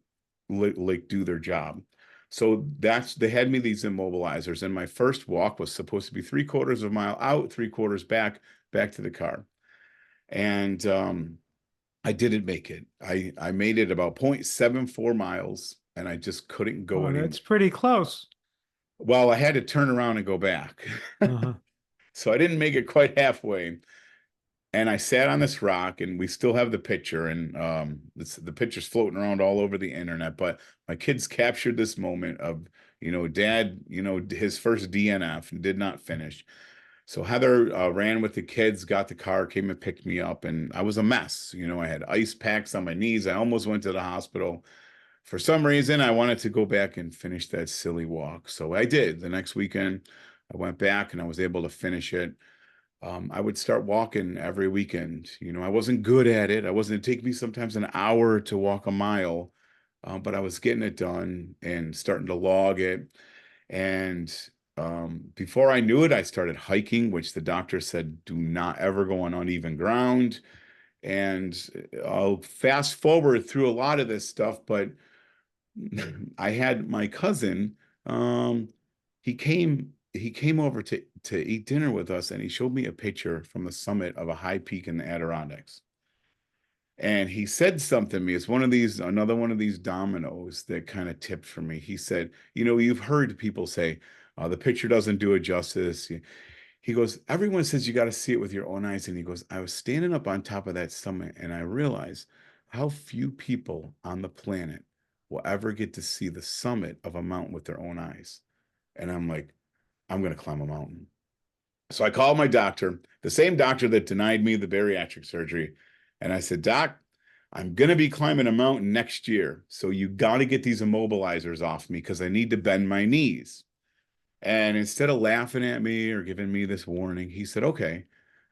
like do their job. So they had me these immobilizers, and my first walk was supposed to be 3/4 of a mile out, 3/4 back to the car. And I didn't make it. I made it about 0.74 miles, and I just couldn't go Oh, anymore. that's pretty close. Well, I had to turn around and go back. Uh-huh. So I didn't make it quite halfway. And I sat on this rock, and we still have the picture, and the picture's floating around all over the internet. But my kids captured this moment of, dad, his first DNF and did not finish. So Heather ran with the kids, got the car, came and picked me up, and I was a mess. I had ice packs on my knees. I almost went to the hospital. For some reason, I wanted to go back and finish that silly walk. So I did. The next weekend, I went back and I was able to finish it. I would start walking every weekend. I wasn't good at it. It'd take me sometimes an hour to walk a mile, but I was getting it done and starting to log it. And before I knew it, I started hiking, which the doctor said, do not ever go on uneven ground. And I'll fast forward through a lot of this stuff, but I had my cousin, he came over to eat dinner with us, and he showed me a picture from the summit of a high peak in the Adirondacks. And he said something to me. It's another one of these dominoes that kind of tipped for me. He said, you've heard people say, the picture doesn't do it justice. He goes, everyone says you got to see it with your own eyes. And he goes, I was standing up on top of that summit, and I realized how few people on the planet will ever get to see the summit of a mountain with their own eyes. And I'm like, I'm going to climb a mountain. So I called my doctor, the same doctor that denied me the bariatric surgery. And I said, "Doc, I'm going to be climbing a mountain next year. So you got to get these immobilizers off me because I need to bend my knees." And instead of laughing at me or giving me this warning, he said, "Okay,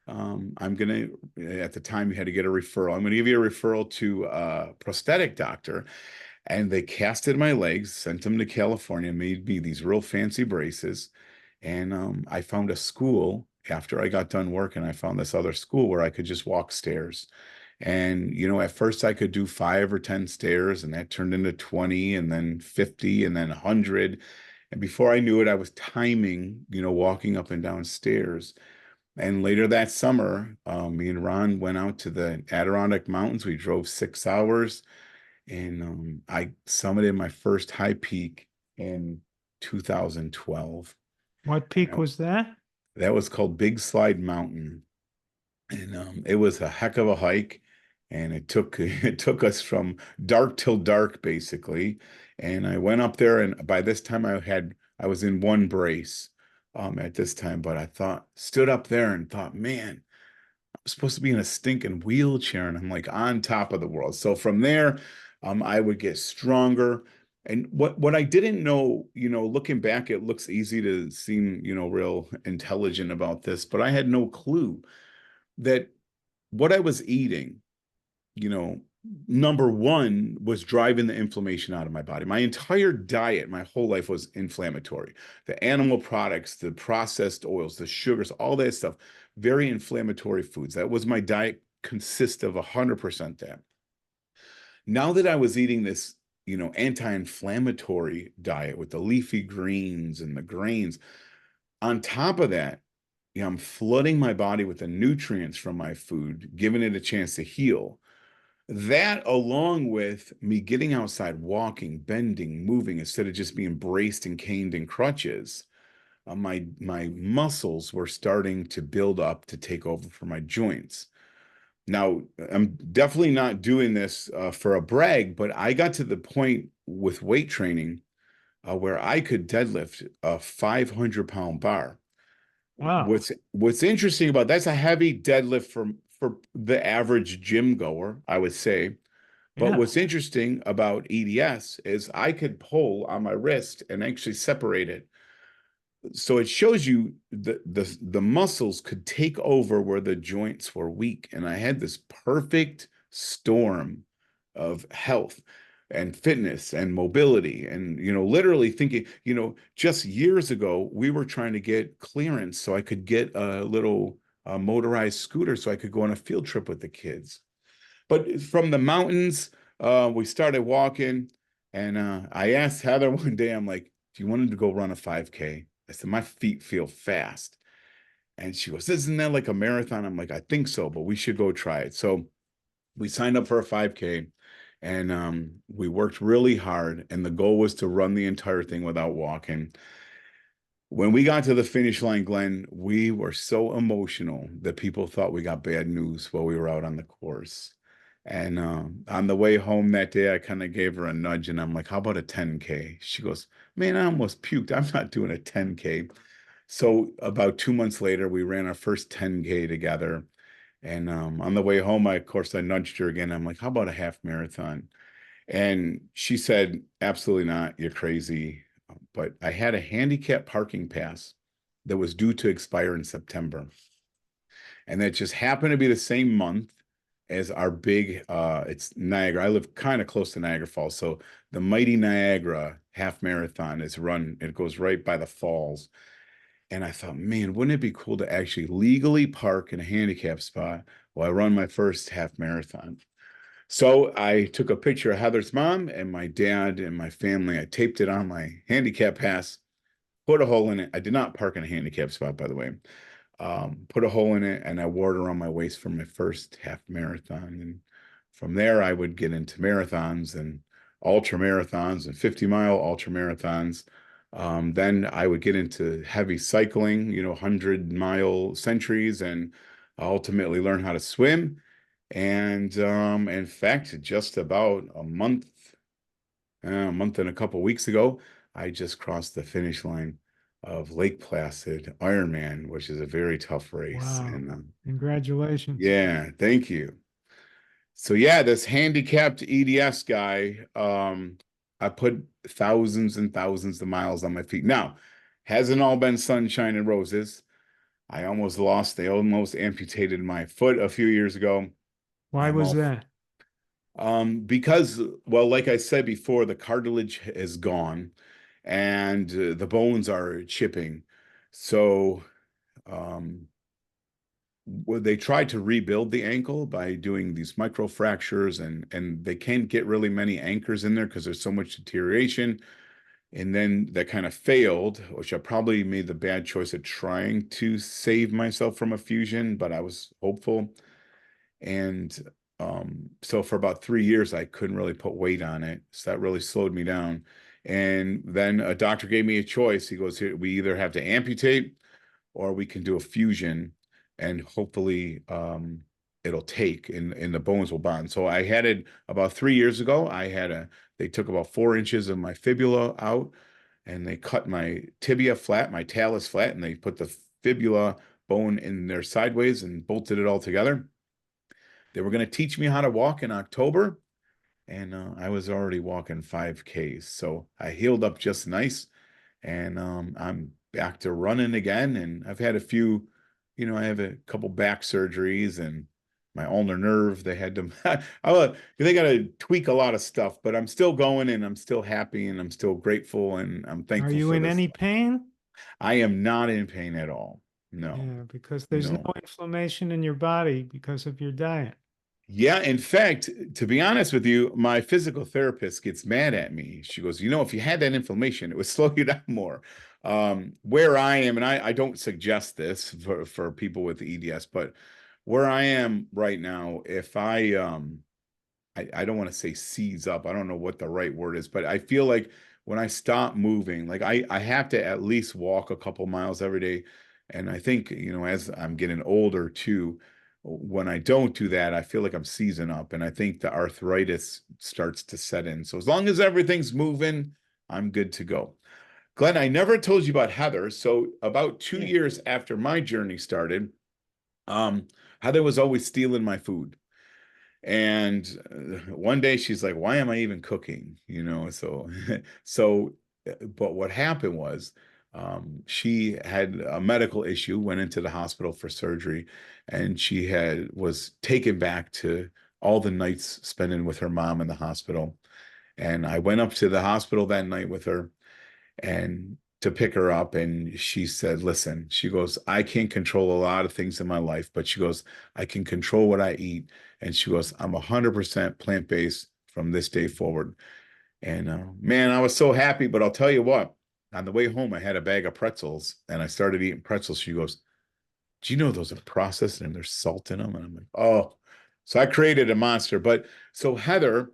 I'm going to," at the time you had to get a referral. "I'm going to give you a referral to a prosthetic doctor." And they casted my legs, sent them to California, made me these real fancy braces. And I found a school after I got done working. I found this other school where I could just walk stairs. And, at first I could do 5 or 10 stairs, and that turned into 20, and then 50, and then 100. And before I knew it, I was timing, walking up and down stairs. And later that summer, me and Ron went out to the Adirondack Mountains. We drove 6 hours, and I summited my first high peak in 2012. What peak was that? That was called Big Slide Mountain, and it was a heck of a hike. And it took us from dark till dark, basically. And I went up there, and by this time I was in one brace at this time. But stood up there and thought, man, I'm supposed to be in a stinking wheelchair, and I'm like on top of the world. So from there, I would get stronger. And what I didn't know, looking back, it looks easy to seem, real intelligent about this, but I had no clue that what I was eating, you know, number one was driving the inflammation out of my body. My entire diet, my whole life was inflammatory. The animal products, the processed oils, the sugars, all that stuff, very inflammatory foods. That was my diet, consist of 100% that. Now that I was eating this, anti-inflammatory diet with the leafy greens and the grains, on top of that, I'm flooding my body with the nutrients from my food, giving it a chance to heal. That, along with me getting outside, walking, bending, moving, instead of just being braced and caned in crutches, my muscles were starting to build up to take over for my joints. Now, I'm definitely not doing this for a brag, but I got to the point with weight training where I could deadlift a 500-pound bar. Wow. What's interesting about that's a heavy deadlift for the average gym goer, I would say. But Yeah. what's interesting about EDS is I could pull on my wrist and actually separate it. So it shows you the muscles could take over where the joints were weak. And I had this perfect storm of health and fitness and mobility. And, literally thinking, just years ago, we were trying to get clearance so I could get a little motorized scooter so I could go on a field trip with the kids. But from the mountains, we started walking, and I asked Heather one day, I'm like, do you want to go run a 5K? I said, my feet feel fast. And she goes, isn't that like a marathon? I'm like, I think so, but we should go try it. So we signed up for a 5K, and we worked really hard. And the goal was to run the entire thing without walking. When we got to the finish line, Glenn, we were so emotional that people thought we got bad news while we were out on the course. And on the way home that day, I kind of gave her a nudge, and I'm like, how about a 10K? She goes, man, I almost puked. I'm not doing a 10K. So about 2 months later, we ran our first 10K together. And on the way home, of course, I nudged her again. I'm like, how about a half marathon? And she said, absolutely not. You're crazy. But I had a handicap parking pass that was due to expire in September. And that just happened to be the same month as our big, it's Niagara. I live kind of close to Niagara Falls. So the Mighty Niagara half marathon is run, it goes right by the falls. And I thought, man, wouldn't it be cool to actually legally park in a handicap spot while I run my first half marathon? So I took a picture of Heather's mom and my dad and my family. I taped it on my handicap pass, put a hole in it. I did not park in a handicap spot, by the way. Put a hole in it, and I wore it around my waist for my first half marathon. And from there, I would get into marathons and ultra marathons and 50-mile ultra marathons. Then I would get into heavy cycling, 100-mile centuries, and ultimately learn how to swim. And in fact, just about a month and a couple weeks ago, I just crossed the finish line of Lake Placid Ironman, which is a very tough race. Wow. And Congratulations. yeah, thank you. So yeah, this handicapped EDS guy, I put thousands and thousands of miles on my feet. Now, hasn't all been sunshine and roses. They almost amputated my foot a few years ago. Why was that? Because, well, like I said before, the cartilage is gone and the bones are chipping. So, they tried to rebuild the ankle by doing these micro fractures, and they can't get really many anchors in there because there's so much deterioration. And then that kind of failed, which I probably made the bad choice of trying to save myself from a fusion, but I was hopeful. And so for about 3 years, I couldn't really put weight on it. So that really slowed me down. And then a doctor gave me a choice. He goes, here, we either have to amputate or we can do a fusion, and hopefully it'll take and the bones will bond. So I had it about 3 years ago. They took about 4 inches of my fibula out, and they cut my tibia flat, my talus flat, and they put the fibula bone in there sideways and bolted it all together. They were going to teach me how to walk in October, and I was already walking 5Ks. So I healed up just nice, and I'm back to running again. And I've had a few, I have a couple back surgeries and my ulnar nerve. They had to, they got to tweak a lot of stuff, but I'm still going and I'm still happy and I'm still grateful and I'm Are thankful you for in this. any pain? I am not in pain at all. No, Yeah, because there's no no. inflammation in your body because of your diet. Yeah, in fact, to be honest with you, my physical therapist gets mad at me. She goes, if you had that inflammation, it would slow you down more. Where I am, and I don't suggest this for people with EDS, but where I am right now, if I don't want to say seize up. I don't know what the right word is, but I feel like when I stop moving, like I have to at least walk a couple miles every day. And I think, as I'm getting older too, when I don't do that, I feel like I'm seizing up. And I think the arthritis starts to set in. So as long as everything's moving, I'm good to go. Glenn, I never told you about Heather. So about 2 years after my journey started, um, Heather was always stealing my food. And one day she's like, why am I even cooking? So, so, but what happened was, she had a medical issue, went into the hospital for surgery, and was taken back to all the nights spending with her mom in the hospital. And I went up to the hospital that night with her and to pick her up. And she said, listen, she goes, I can't control a lot of things in my life, but she goes, I can control what I eat. And she goes, I'm 100% plant-based from this day forward. And man, I was so happy. But I'll tell you what, on the way home, I had a bag of pretzels and I started eating pretzels. She goes, do you know those are processed and there's salt in them? And I'm like, oh, so I created a monster. But so Heather,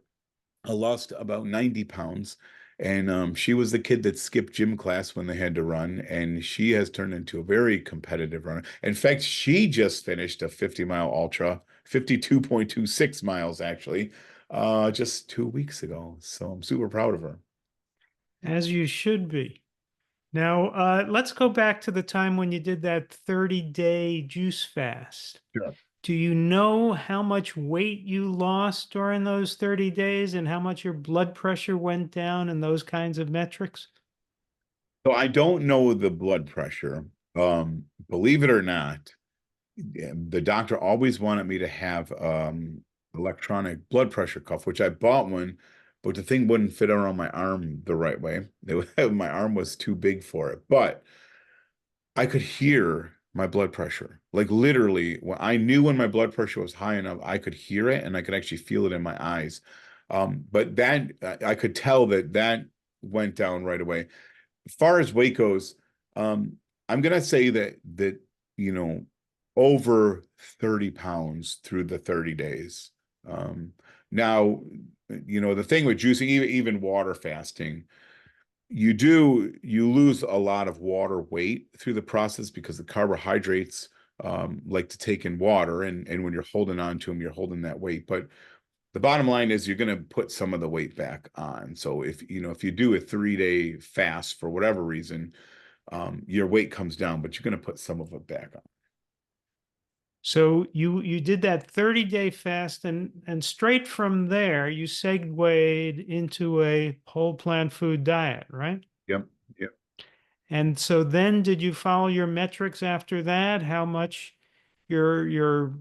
I lost about 90 pounds. And she was the kid that skipped gym class when they had to run. And she has turned into a very competitive runner. In fact, she just finished a 50-mile ultra, 52.26 miles actually, just 2 weeks ago. So I'm super proud of her. As you should be. Now, let's go back to the time when you did that 30-day juice fast. Sure. Do you know how much weight you lost during those 30 days and how much your blood pressure went down and those kinds of metrics? So I don't know the blood pressure. Believe it or not, the doctor always wanted me to have electronic blood pressure cuff, which I bought one, but the thing wouldn't fit around my arm the right way. My arm was too big for it. But I could hear my blood pressure. Like literally, when I knew when my blood pressure was high enough, I could hear it and I could actually feel it in my eyes. But that I could tell that went down right away. As far as weight goes, I'm gonna say that you know over 30 pounds through the 30 days. Now, the thing with juicing, even water fasting, you lose a lot of water weight through the process because the carbohydrates like to take in water, and when you're holding on to them, you're holding that weight. But the bottom line is you're going to put some of the weight back on. So if you do a 3-day fast for whatever reason, your weight comes down, but you're going to put some of it back on. So you did that 30-day fast and straight from there you segued into a whole plant food diet, right? Yep. Yep. And so then did you follow your metrics after that? How much your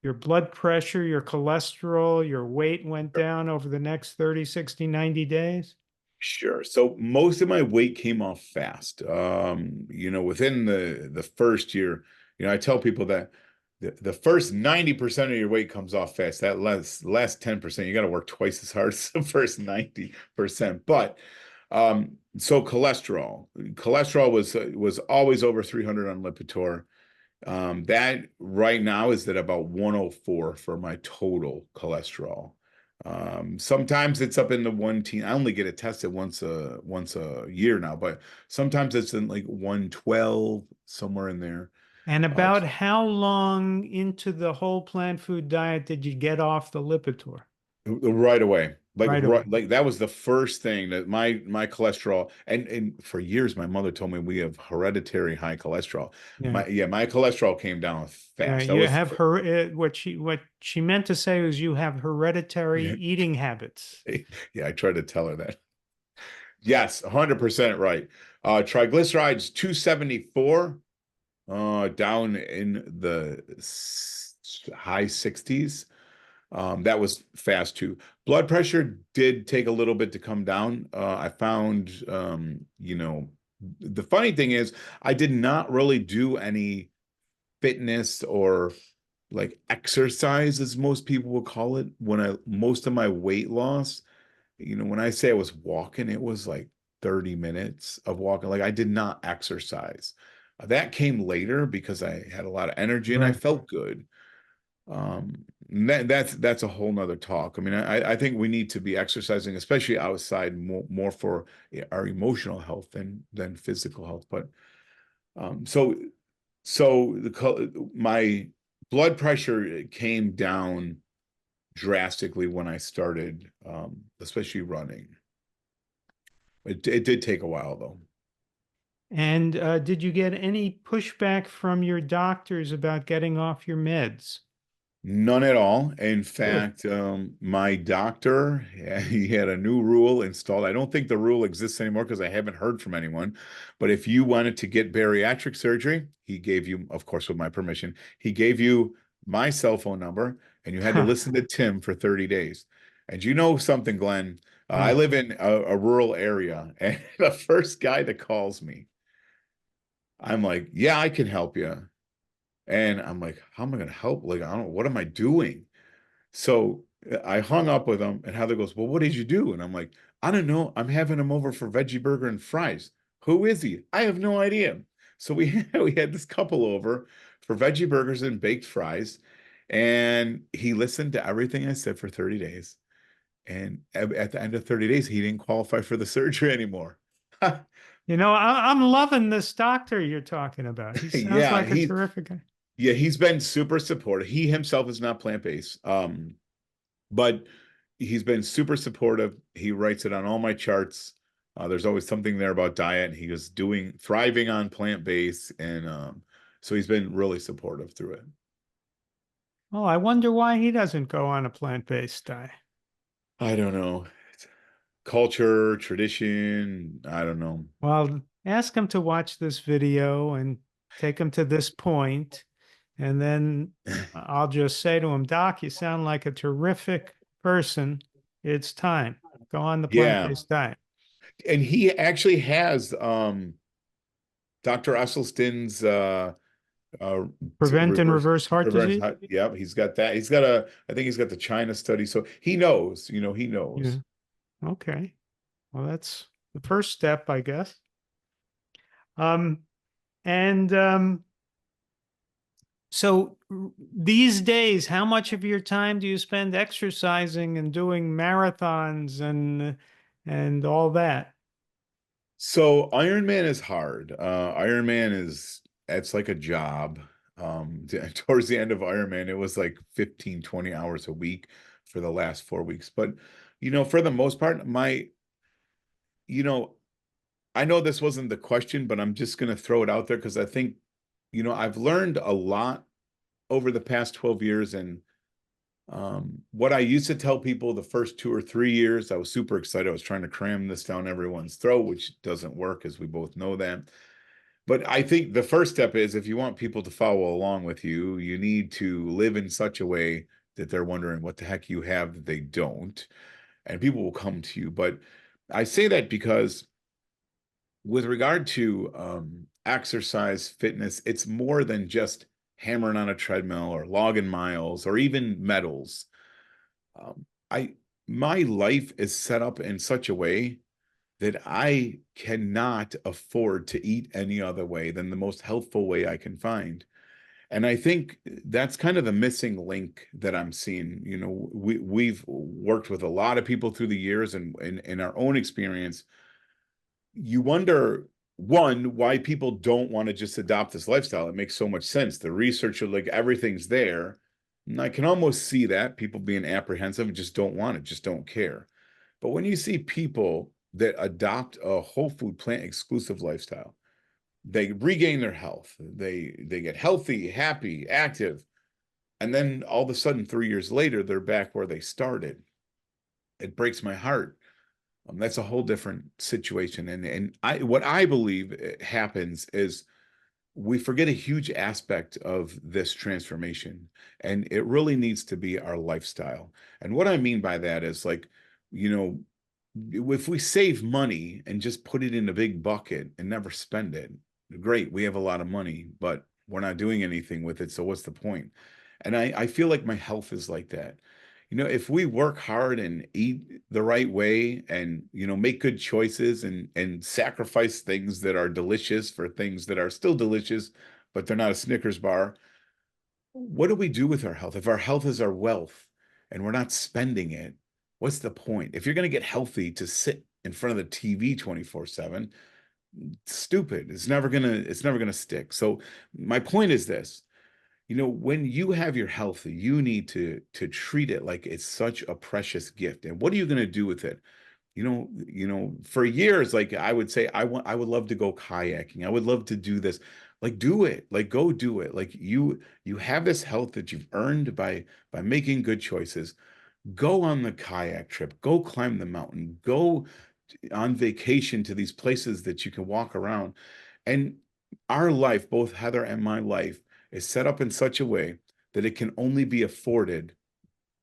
blood pressure, your cholesterol, your weight went down over the next 30, 60, 90 days? Sure. So most of my weight came off fast. Within the first year, I tell people that the first 90% of your weight comes off fast. That last 10%, you got to work twice as hard as the first 90%. But so cholesterol was always over 300 on Lipitor. That right now is at about 104 for my total cholesterol. Sometimes it's up in the 110. I only get it tested once a year now, but sometimes it's in like 112, somewhere in there. And Uh, about how long into the whole plant food diet did you get off the Lipitor? right away. Like Right away. like that was the first thing that my cholesterol, and for years my mother told me we have hereditary high cholesterol. Yeah. My cholesterol came down Yeah, fast. That you was have her what she meant to say was you have hereditary yeah, eating habits. yeah, I tried to tell her that. Yes, 100% right. Triglycerides 274, down in the high 60s. That was fast too. Blood pressure did take a little bit to come down. I found, the funny thing is, I did not really do any fitness or like exercise, as most people would call it, most of my weight loss. When I say I was walking, it was like 30 minutes of walking. Like I did not exercise. That came later because I had a lot of energy and I Right. felt good. That's a whole nother talk. I mean, I think we need to be exercising, especially outside, more for our emotional health than physical health. But so my blood pressure came down drastically when I started, especially running. It did take a while though. And did you get any pushback from your doctors about getting off your meds? None at all. In Good. fact, my doctor, he had a new rule installed. I don't think the rule exists anymore because I haven't heard from anyone. But if you wanted to get bariatric surgery, he gave you, of course, with my permission, he gave you my cell phone number and you had to listen to Tim for 30 days. And you know something, Glenn? I Huh. live in a rural area, and the first guy that calls me, I'm like, yeah, I can help you. And I'm like, how am I going to help? Like, I don't know, what am I doing? So I hung up with him, and Heather goes, well, what did you do? And I'm like, I don't know. I'm having him over for veggie burger and fries. Who is he? I have no idea. So we had this couple over for veggie burgers and baked fries, and he listened to everything I said for 30 days. And at the end of 30 days, he didn't qualify for the surgery anymore. I'm loving this doctor you're talking about. He sounds Yeah, like a terrific guy. he's been super supportive. He himself is not plant-based. But he's been super supportive. He writes it on all my charts. There's always something there about diet, and he was thriving on plant-based, and so he's been really supportive through it. Oh, I wonder why he doesn't go on a plant-based diet. I don't know. It's culture, tradition, I don't know. Well, ask him to watch this video and take him to this point, and then I'll just say to him, Doc, you sound like a terrific person. It's time. Go on the Yeah. plant-based diet. And he actually has Dr. Esselstyn's Prevent and reverse reverse heart reverse. disease. Yep, he's got that. I think he's got the China study. So he knows, he Yeah. knows. Okay. Well, that's the first step, I guess. Um, and So these days, how much of your time do you spend exercising and doing marathons and all that? So Ironman is hard. It's like a job. Towards the end of Ironman, it was like 15, 20 hours a week for the last 4 weeks. But, for the most part, you know, I know this wasn't the question, but I'm just going to throw it out there because I think, I've learned a lot over the past 12 years. And what I used to tell people the first 2 or 3 years, I was super excited. I was trying to cram this down everyone's throat, which doesn't work, as we both know that. But I think the first step is, if you want people to follow along with you, you need to live in such a way that they're wondering what the heck you have that they don't, and people will come to you. But I say that because with regard to exercise, fitness, it's more than just hammering on a treadmill or logging miles or even medals. Um, I My life is set up in such a way that I cannot afford to eat any other way than the most healthful way I can find. And I think that's kind of the missing link that I'm seeing. We've worked with a lot of people through the years, and in our own experience, you wonder, one, why people don't want to just adopt this lifestyle. It makes so much sense. The research, like, everything's there. And I can almost see that people being apprehensive and just don't want it, just don't care. But when you see people that adopt a whole food plant exclusive lifestyle, they regain their health, they get healthy, happy, active, and then all of a sudden 3 years later they're back where they started. It breaks my heart. That's a whole different situation. And what I believe happens is we forget a huge aspect of this transformation, and it really needs to be our lifestyle. And what I mean by that is, like, you know, if we save money and just put it in a big bucket and never spend it, great, we have a lot of money, but we're not doing anything with it. So what's the point? And I feel like my health is like that. If we work hard and eat the right way and, make good choices and sacrifice things that are delicious for things that are still delicious, but they're not a Snickers bar, what do we do with our health? If our health is our wealth and we're not spending it, what's the point? If you're going to get healthy to sit in front of the TV 24/7, stupid. It's never gonna stick. So my point is this. When you have your health, you need to treat it like it's such a precious gift. And what are you going to do with it? For years, like I would say, I would love to go kayaking. I would love to do this. Like, do it. Like, go do it. Like, you have this health that you've earned by making good choices. Go on the kayak trip. Go climb the mountain. Go on vacation to these places that you can walk around. And our life, both Heather and my life, is set up in such a way that it can only be afforded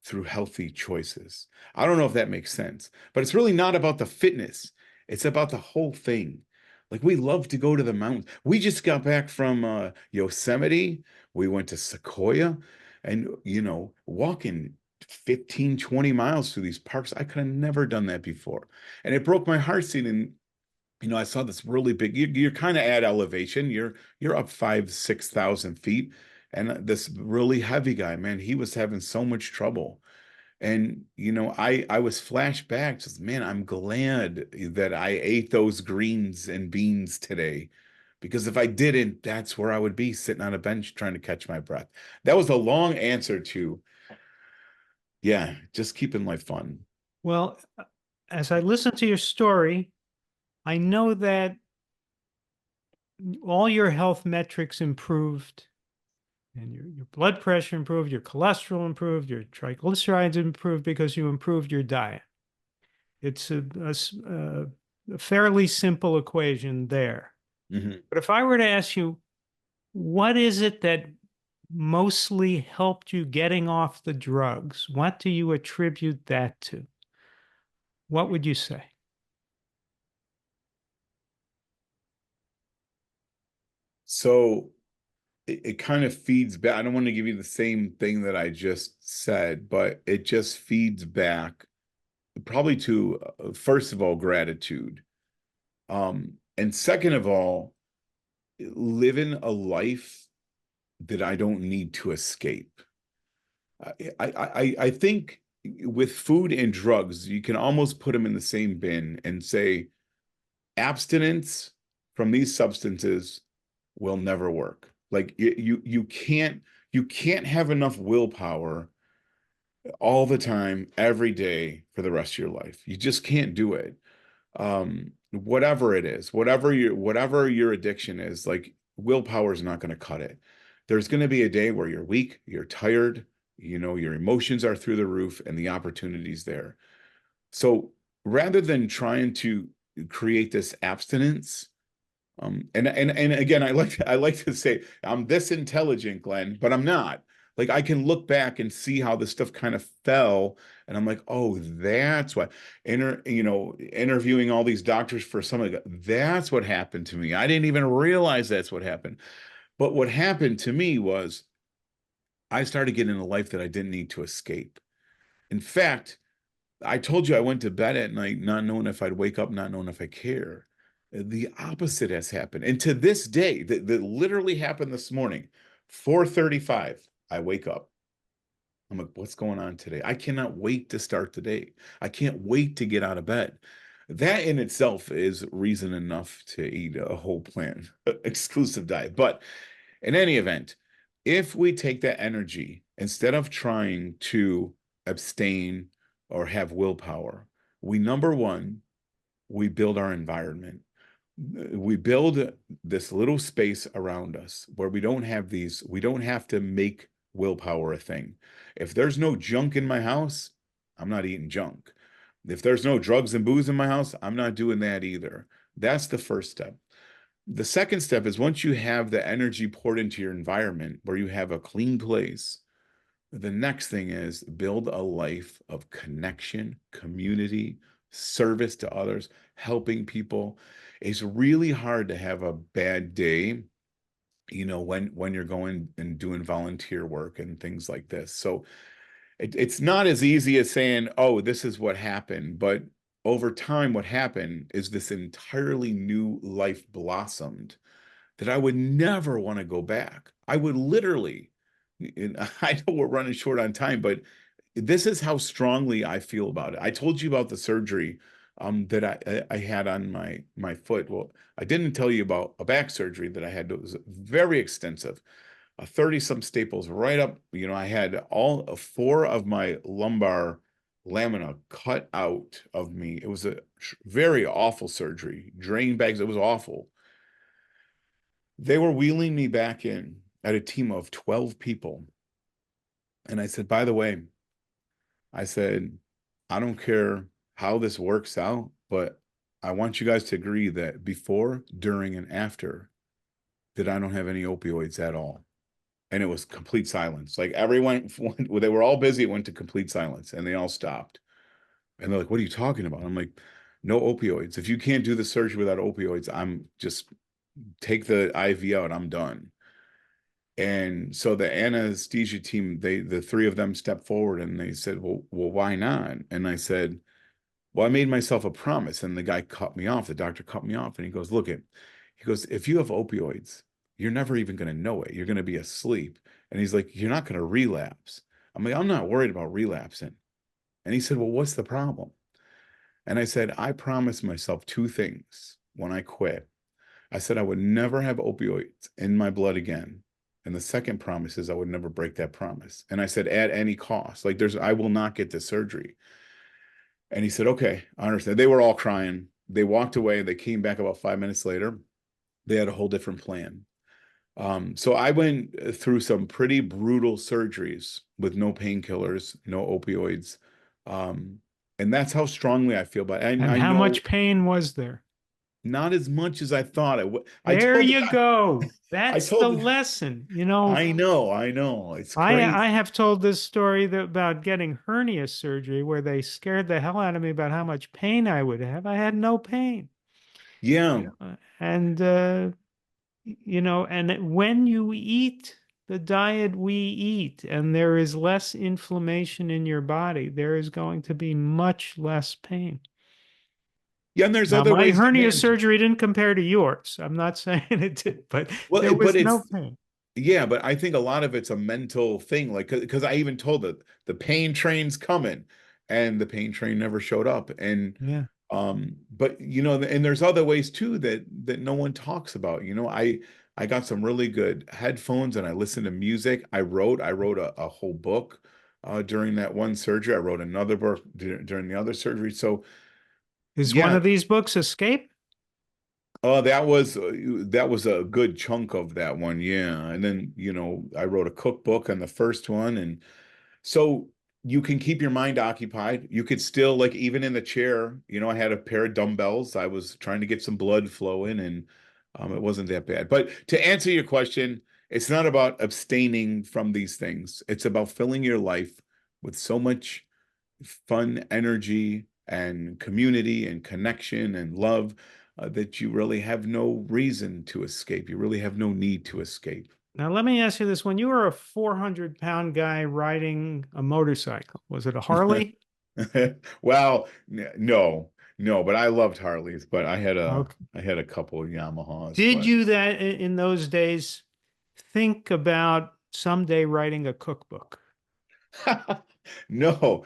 through healthy choices. I don't know if that makes sense, but it's really not about the fitness. It's about the whole thing. Like, we love to go to the mountains. We just got back from Yosemite. We went to Sequoia, and, walking 15, 20 miles through these parks. I could have never done that before. And it broke my heart seeing, I saw this really big, you're kind of at elevation. You're up 6,000 feet. And this really heavy guy, man, he was having so much trouble. And, I was flashback, just, man, I'm glad that I ate those greens and beans today, because if I didn't, that's where I would be, sitting on a bench trying to catch my breath. That was a long answer to, yeah, just keeping life fun. Well, as I listen to your story, I know that all your health metrics improved, and your blood pressure improved, your cholesterol improved, your triglycerides improved because you improved your diet. It's a fairly simple equation there. Mm-hmm. But if I were to ask you, what is it that mostly helped you getting off the drugs? What do you attribute that to? What would you say? So it kind of feeds back. I don't want to give you the same thing that I just said, but it just feeds back probably to, first of all, gratitude. And second of all, living a life that I don't need to escape. I think with food and drugs, you can almost put them in the same bin and say abstinence from these substances will never work. Like, you can't have enough willpower all the time, every day for the rest of your life. You just can't do it. Whatever it is, whatever your addiction is, like, willpower is not going to cut it. There's going to be a day where you're weak, you're tired, your emotions are through the roof, and the opportunity's there. So rather than trying to create this abstinence, and again, I like to say I'm this intelligent, Glenn, but I'm not. Like, I can look back and see how this stuff kind of fell, and I'm like, oh, that's why. Interviewing all these doctors for something, that's what happened to me. I didn't even realize that's what happened. But what happened to me was I started getting a life that I didn't need to escape. In fact, I told you I went to bed at night not knowing if I'd wake up, not knowing if I care. The opposite has happened. And to this day, that literally happened this morning, 4:35, I wake up. I'm like, what's going on today? I cannot wait to start the day. I can't wait to get out of bed. That in itself is reason enough to eat a whole plant exclusive diet. But in any event, if we take that energy, instead of trying to abstain or have willpower, Number one, we build our environment. We build this little space around us where we don't have to make willpower a thing. If there's no junk in my house, I'm not eating junk. If there's no drugs and booze in my house, I'm not doing that either. That's the first step. The second step is once you have the energy poured into your environment where you have a clean place, the next thing is build a life of connection, community, service to others, helping people. It's really hard to have a bad day, when you're going and doing volunteer work and things like this. So it's not as easy as saying, oh, this is what happened. But over time, what happened is this entirely new life blossomed that I would never want to go back. I would literally, and I know we're running short on time, but this is how strongly I feel about it. I told you about the surgery that I had on my foot. Well, I didn't tell you about a back surgery that I had that was very extensive. 30 some staples right up. I had all four of my lumbar lamina cut out of me. It was a very awful surgery. Drain bags. It was awful. They were wheeling me back in at a team of 12 people. And I said, by the way, I said, I don't care how this works out, but I want you guys to agree that before, during, and after, that I don't have any opioids at all. And it was complete silence. Like everyone, they were all busy. It went to complete silence and they all stopped. And they're like, what are you talking about? I'm like, no opioids. If you can't do the surgery without opioids, I'm just take the IV out. I'm done. And so the anesthesia team, the three of them stepped forward and they said, well, why not? And I said, well, I made myself a promise. And the guy cut me off. The doctor cut me off. And he goes, he goes, if you have opioids, you're never even going to know it. You're going to be asleep. And he's like, you're not going to relapse. I'm like, I'm not worried about relapsing. And he said, well, what's the problem? And I said, I promised myself two things when I quit. I said I would never have opioids in my blood again. And the second promise is I would never break that promise. And I said, at any cost, like I will not get this surgery. And he said, okay, I understand. They were all crying. They walked away. They came back about 5 minutes later. They had a whole different plan. So I went through some pretty brutal surgeries with no painkillers, no opioids. And that's how strongly I feel about it. And how much pain was there? Not as much as I thought it would. There you go. That's the lesson. I know. It's crazy. I have told this story about getting hernia surgery where they scared the hell out of me about how much pain I would have. I had no pain. Yeah. And, and when you eat the diet we eat and there is less inflammation in your body, there is going to be much less pain. Yeah, and there's other ways. My hernia surgery didn't compare to yours. I'm not saying it did, but there was no pain. Yeah, but I think a lot of it's a mental thing. Like, because I even told it the pain train's coming, and the pain train never showed up. And yeah, but and there's other ways too that no one talks about. I got some really good headphones, and I listened to music. I wrote a whole book during that one surgery. I wrote another book during the other surgery. So. Is one of these books Escape? Oh, that was a good chunk of that one, yeah. And then, I wrote a cookbook on the first one, and so you can keep your mind occupied. You could still, like, even in the chair, I had a pair of dumbbells. I was trying to get some blood flowing, and it wasn't that bad. But to answer your question, it's not about abstaining from these things. It's about filling your life with so much fun, energy, and community and connection and love that you really have no reason to escape. You really have no need to escape. Now, let me ask you this. When you were a 400-pound guy riding a motorcycle, was it a Harley? Well, no, but I loved Harleys, but I had a couple of Yamahas. Did you that in those days think about someday writing a cookbook? No,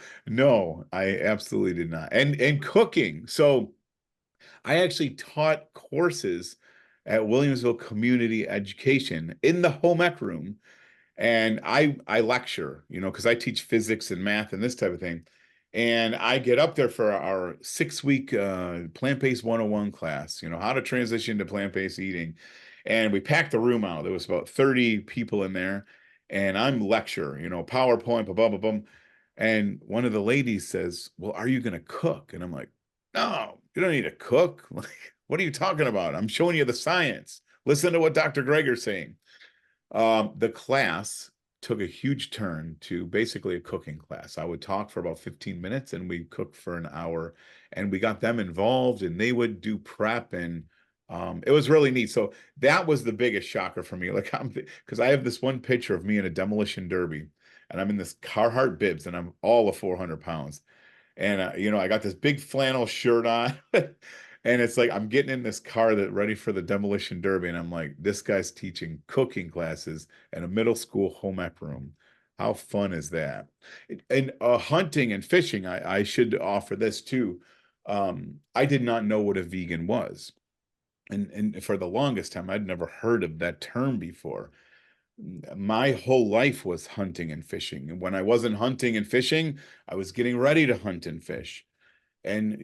I absolutely did not. And cooking. So I actually taught courses at Williamsville Community Education in the home ec room. And I lecture, because I teach physics and math and this type of thing. And I get up there for our 6-week plant-based 101 class, how to transition to plant-based eating. And we packed the room out. There was about 30 people in there. And I'm lecture, PowerPoint, blah, blah, blah, blah. And one of the ladies says, well, are you going to cook? And I'm like, no, you don't need to cook. Like, what are you talking about? I'm showing you the science. Listen to what Dr. Greger's saying. The class took a huge turn to basically a cooking class. I would talk for about 15 minutes and we'd cook for an hour, and we got them involved and they would do prep, and it was really neat. So that was the biggest shocker for me. Like, because I have this one picture of me in a demolition derby and I'm in this Carhartt bibs and I'm all of 400 pounds. And I got this big flannel shirt on, and it's like I'm getting in this car that ready for the demolition derby, and I'm like, this guy's teaching cooking classes in a middle school home ec room. How fun is that? And hunting and fishing, I should offer this too. I did not know what a vegan was, and for the longest time, I'd never heard of that term before. My whole life was hunting and fishing, and when I wasn't hunting and fishing, I was getting ready to hunt and fish. And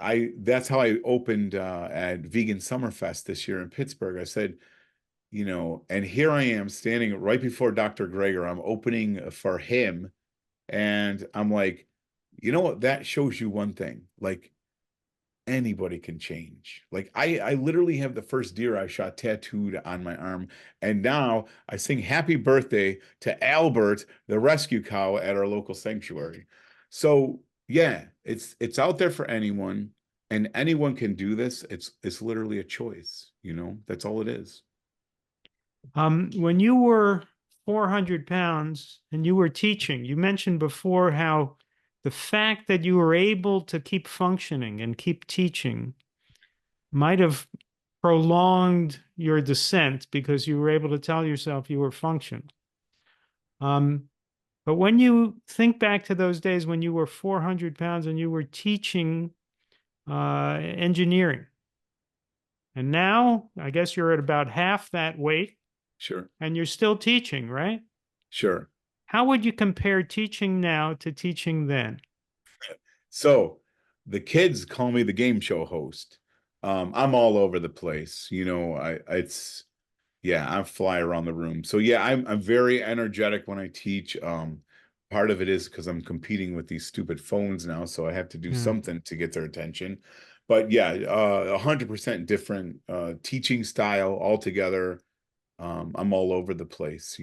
I that's how I opened at Vegan Summerfest this year in Pittsburgh. I said, and here I am standing right before Dr. Greger. I'm opening for him, and I'm like, you know what? That shows you one thing. Like, anybody can change. Like, I literally have the first deer I shot tattooed on my arm, and now I sing happy birthday to Albert, the rescue cow at our local sanctuary. So yeah, it's out there for anyone, and anyone can do this. It's literally a choice, that's all it is. When you were 400 pounds and you were teaching, you mentioned before how the fact that you were able to keep functioning and keep teaching might have prolonged your descent because you were able to tell yourself you were functioning. But when you think back to those days when you were 400 pounds and you were teaching engineering, and now I guess you're at about half that weight. Sure. And you're still teaching, right? Sure. How would you compare teaching now to teaching then? So the kids call me the game show host. I'm all over the place. I fly around the room. So yeah, I'm very energetic when I teach. Part of it is because I'm competing with these stupid phones now, so I have to do something to get their attention. But yeah, 100% different teaching style altogether. I'm all over the place,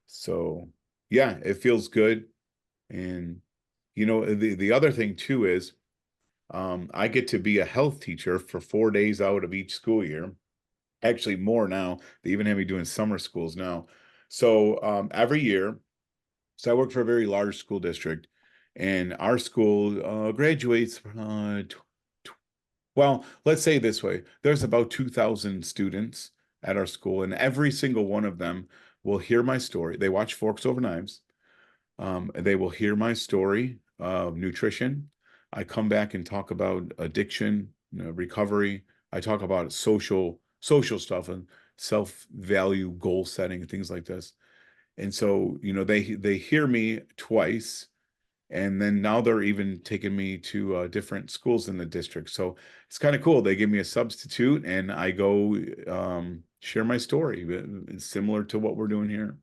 So yeah, it feels good. And the other thing too is I get to be a health teacher for 4 days out of each school year. Actually, more now. They even have me doing summer schools now. So every year, so I work for a very large school district, and our school graduates. Well, let's say it this way: there's about 2,000 students at our school, and every single one of them will hear my story. They watch Forks Over Knives. They will hear my story of nutrition. I come back and talk about addiction, recovery. I talk about social stuff and self-value, goal setting, and things like this. And so, they hear me twice, and then now they're even taking me to different schools in the district. So it's kind of cool. They give me a substitute, and I go share my story. It's similar to what we're doing here.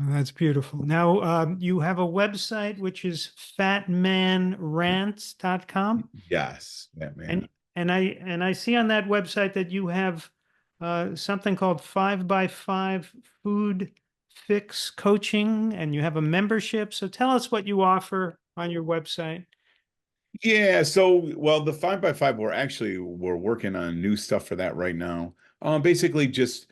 Oh, that's beautiful. Now, you have a website which is fatmanrants.com. Yes, that man. And I see on that website that you have something called 5x5 Food Fix Coaching, and you have a membership. So tell us what you offer on your website. Yeah, so well, the 5x5, we're working on new stuff for that right now. Basically just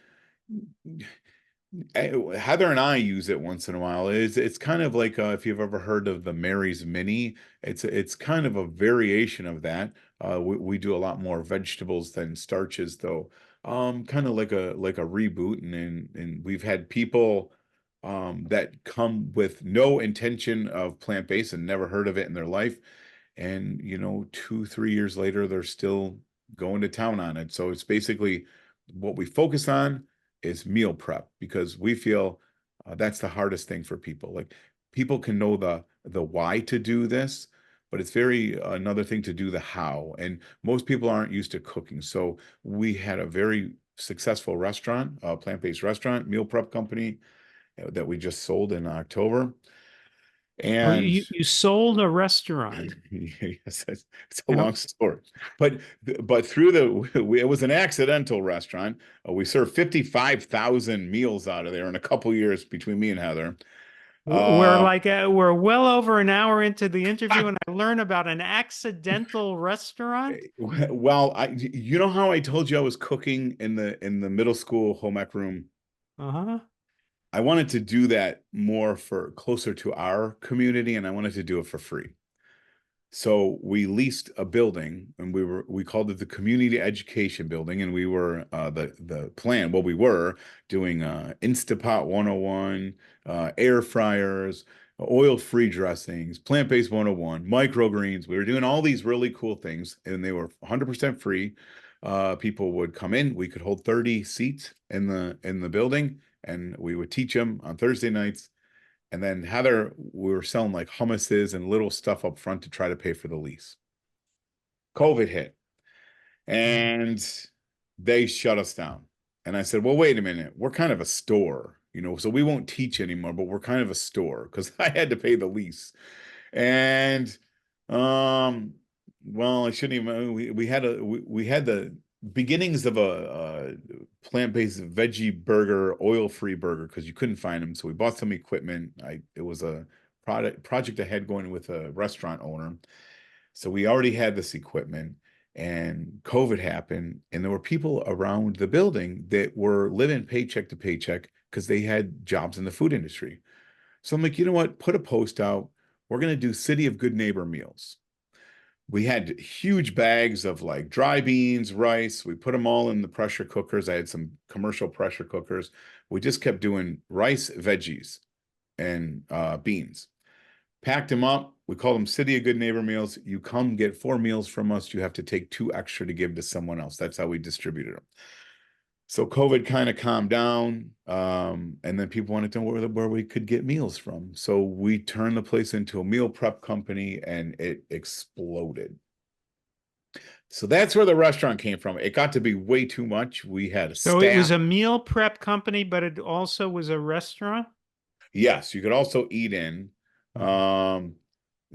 Heather and I use it once in a while. It's kind of like if you've ever heard of the Mary's Mini, it's kind of a variation of that. We do a lot more vegetables than starches, though. Kind of like a reboot, and we've had people that come with no intention of plant-based and never heard of it in their life, and 2-3 years later, they're still going to town on it. So it's basically what we focus on is meal prep, because we feel that's the hardest thing for people. Like, people can know the the why to do this, but it's very another thing to do the how. And most people aren't used to cooking. So we had a very successful restaurant, a plant-based restaurant, meal prep company that we just sold in October. Oh, And you sold a restaurant. yes, it's a long story, but through it was an accidental restaurant. We served 55,000 meals out of there in a couple years between me and Heather. We're well over an hour into the interview, and I learn about an accidental restaurant. Well, you know how I told you I was cooking in the middle school home ec room? Uh-huh. I wanted to do that more for closer to our community, and I wanted to do it for free. So we leased a building, and we called it the Community Education Building, and we were the plan. Well, we were doing Instapot 101, air fryers, oil-free dressings, plant-based 101, microgreens. We were doing all these really cool things, and they were 100% free. People would come in. We could hold 30 seats in the building, and we would teach them on Thursday nights. And then Heather, we were selling like hummuses and little stuff up front to try to pay for the lease. COVID hit and they shut us down. And I said, well, wait a minute. We're kind of a store, so we won't teach anymore, but we're kind of a store because I had to pay the lease. And, well, I shouldn't even, we had the beginnings of a plant-based veggie burger, oil-free burger, because you couldn't find them. So we bought some equipment. It was a project I had going with a restaurant owner. So we already had this equipment, and COVID happened, and there were people around the building that were living paycheck to paycheck because they had jobs in the food industry. So I'm like, you know what? Put a post out. We're going to do City of Good Neighbor meals. We had huge bags of like dry beans, rice. We put them all in the pressure cookers. I had some commercial pressure cookers. We just kept doing rice, veggies, and beans. Packed them up. We call them City of Good Neighbor meals. You come get 4 meals from us. You have to take 2 extra to give to someone else. That's how we distributed them. So COVID kind of calmed down, and then people wanted to know where we could get meals from. So we turned the place into a meal prep company, and it exploded. So that's where the restaurant came from. It got to be way too much. We had a So it was staff. a meal prep company, but it also was a restaurant? Yes, you could also eat in.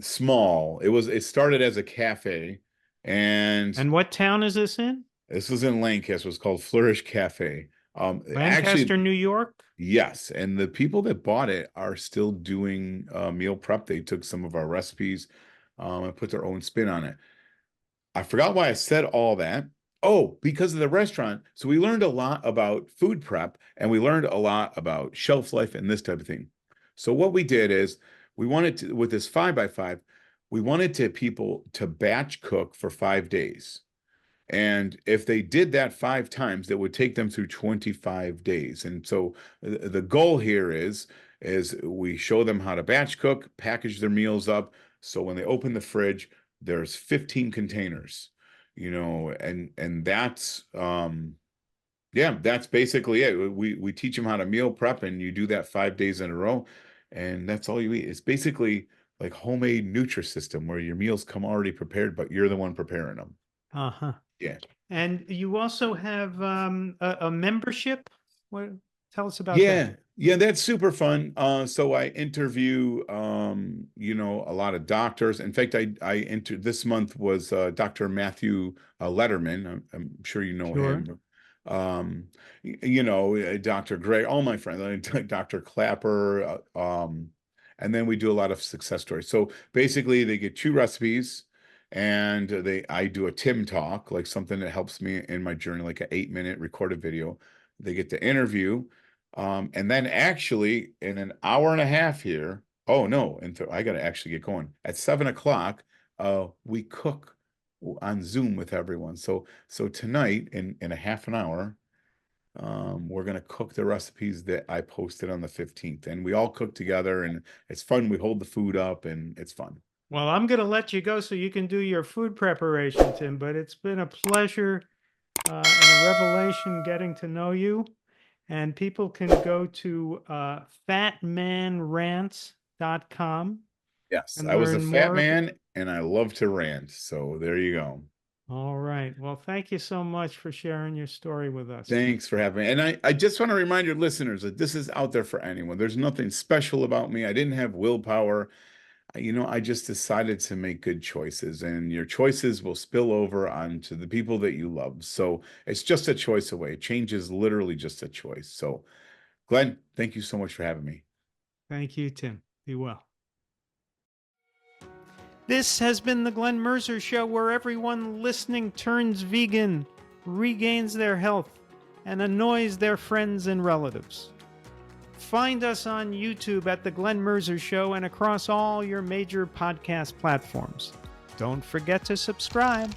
Small. It started as a cafe, and what town is this in? this was in Lancaster. It was called Flourish Cafe. Lancaster, Actually, New York? yes, and the people that bought it are still doing meal prep. They took some of our recipes and put their own spin on it. I forgot why I said all that. Oh, because of the restaurant. So we learned a lot about food prep, and we learned a lot about shelf life and this type of thing. So what we did is we wanted to, with this 5x5, we wanted people to batch cook for 5 days. And if they did that 5 times, that would take them through 25 days. And so the goal here is we show them how to batch cook, package their meals up. So when they open the fridge, there's 15 containers, and that's that's basically it. We teach them how to meal prep, and you do that 5 days in a row, and that's all you eat. It's basically like homemade Nutrisystem where your meals come already prepared, but you're the one preparing them. Uh-huh. Yeah. And you also have a membership? Tell us about that. Yeah, that's super fun. So I interview, a lot of doctors. In fact, I entered this month was Dr. Matthew Letterman. I'm sure you know Sure. him. Dr. Gray, all my friends, Dr. Clapper, and then we do a lot of success stories. So basically, they get 2 recipes, and I do a Tim talk, like something that helps me in my journey, like an 8-minute recorded video. They get to interview. And then actually in an hour and a half here, oh no, and I got to actually get going at 7:00. We cook on Zoom with everyone. So tonight in a half an hour, we're going to cook the recipes that I posted on the 15th, and we all cook together, and it's fun. We hold the food up, and it's fun. Well, I'm going to let you go so you can do your food preparation, Tim, but it's been a pleasure and a revelation getting to know you. And people can go to fatmanrants.com Yes, and I was a learn fat more. man and I love to rant. So there you go. All right. Well, thank you so much for sharing your story with us. Thanks for having me. And I just want to remind your listeners that this is out there for anyone. There's nothing special about me. I didn't have willpower. I just decided to make good choices, and your choices will spill over onto the people that you love. So it's just a choice away. Change is literally just a choice. So, Glenn, thank you so much for having me. Thank you, Tim. Be well. This has been the Glenn Mercer Show, where everyone listening turns vegan, regains their health, and annoys their friends and relatives. Find us on YouTube at The Glenn Mercer Show and across all your major podcast platforms. Don't forget to subscribe.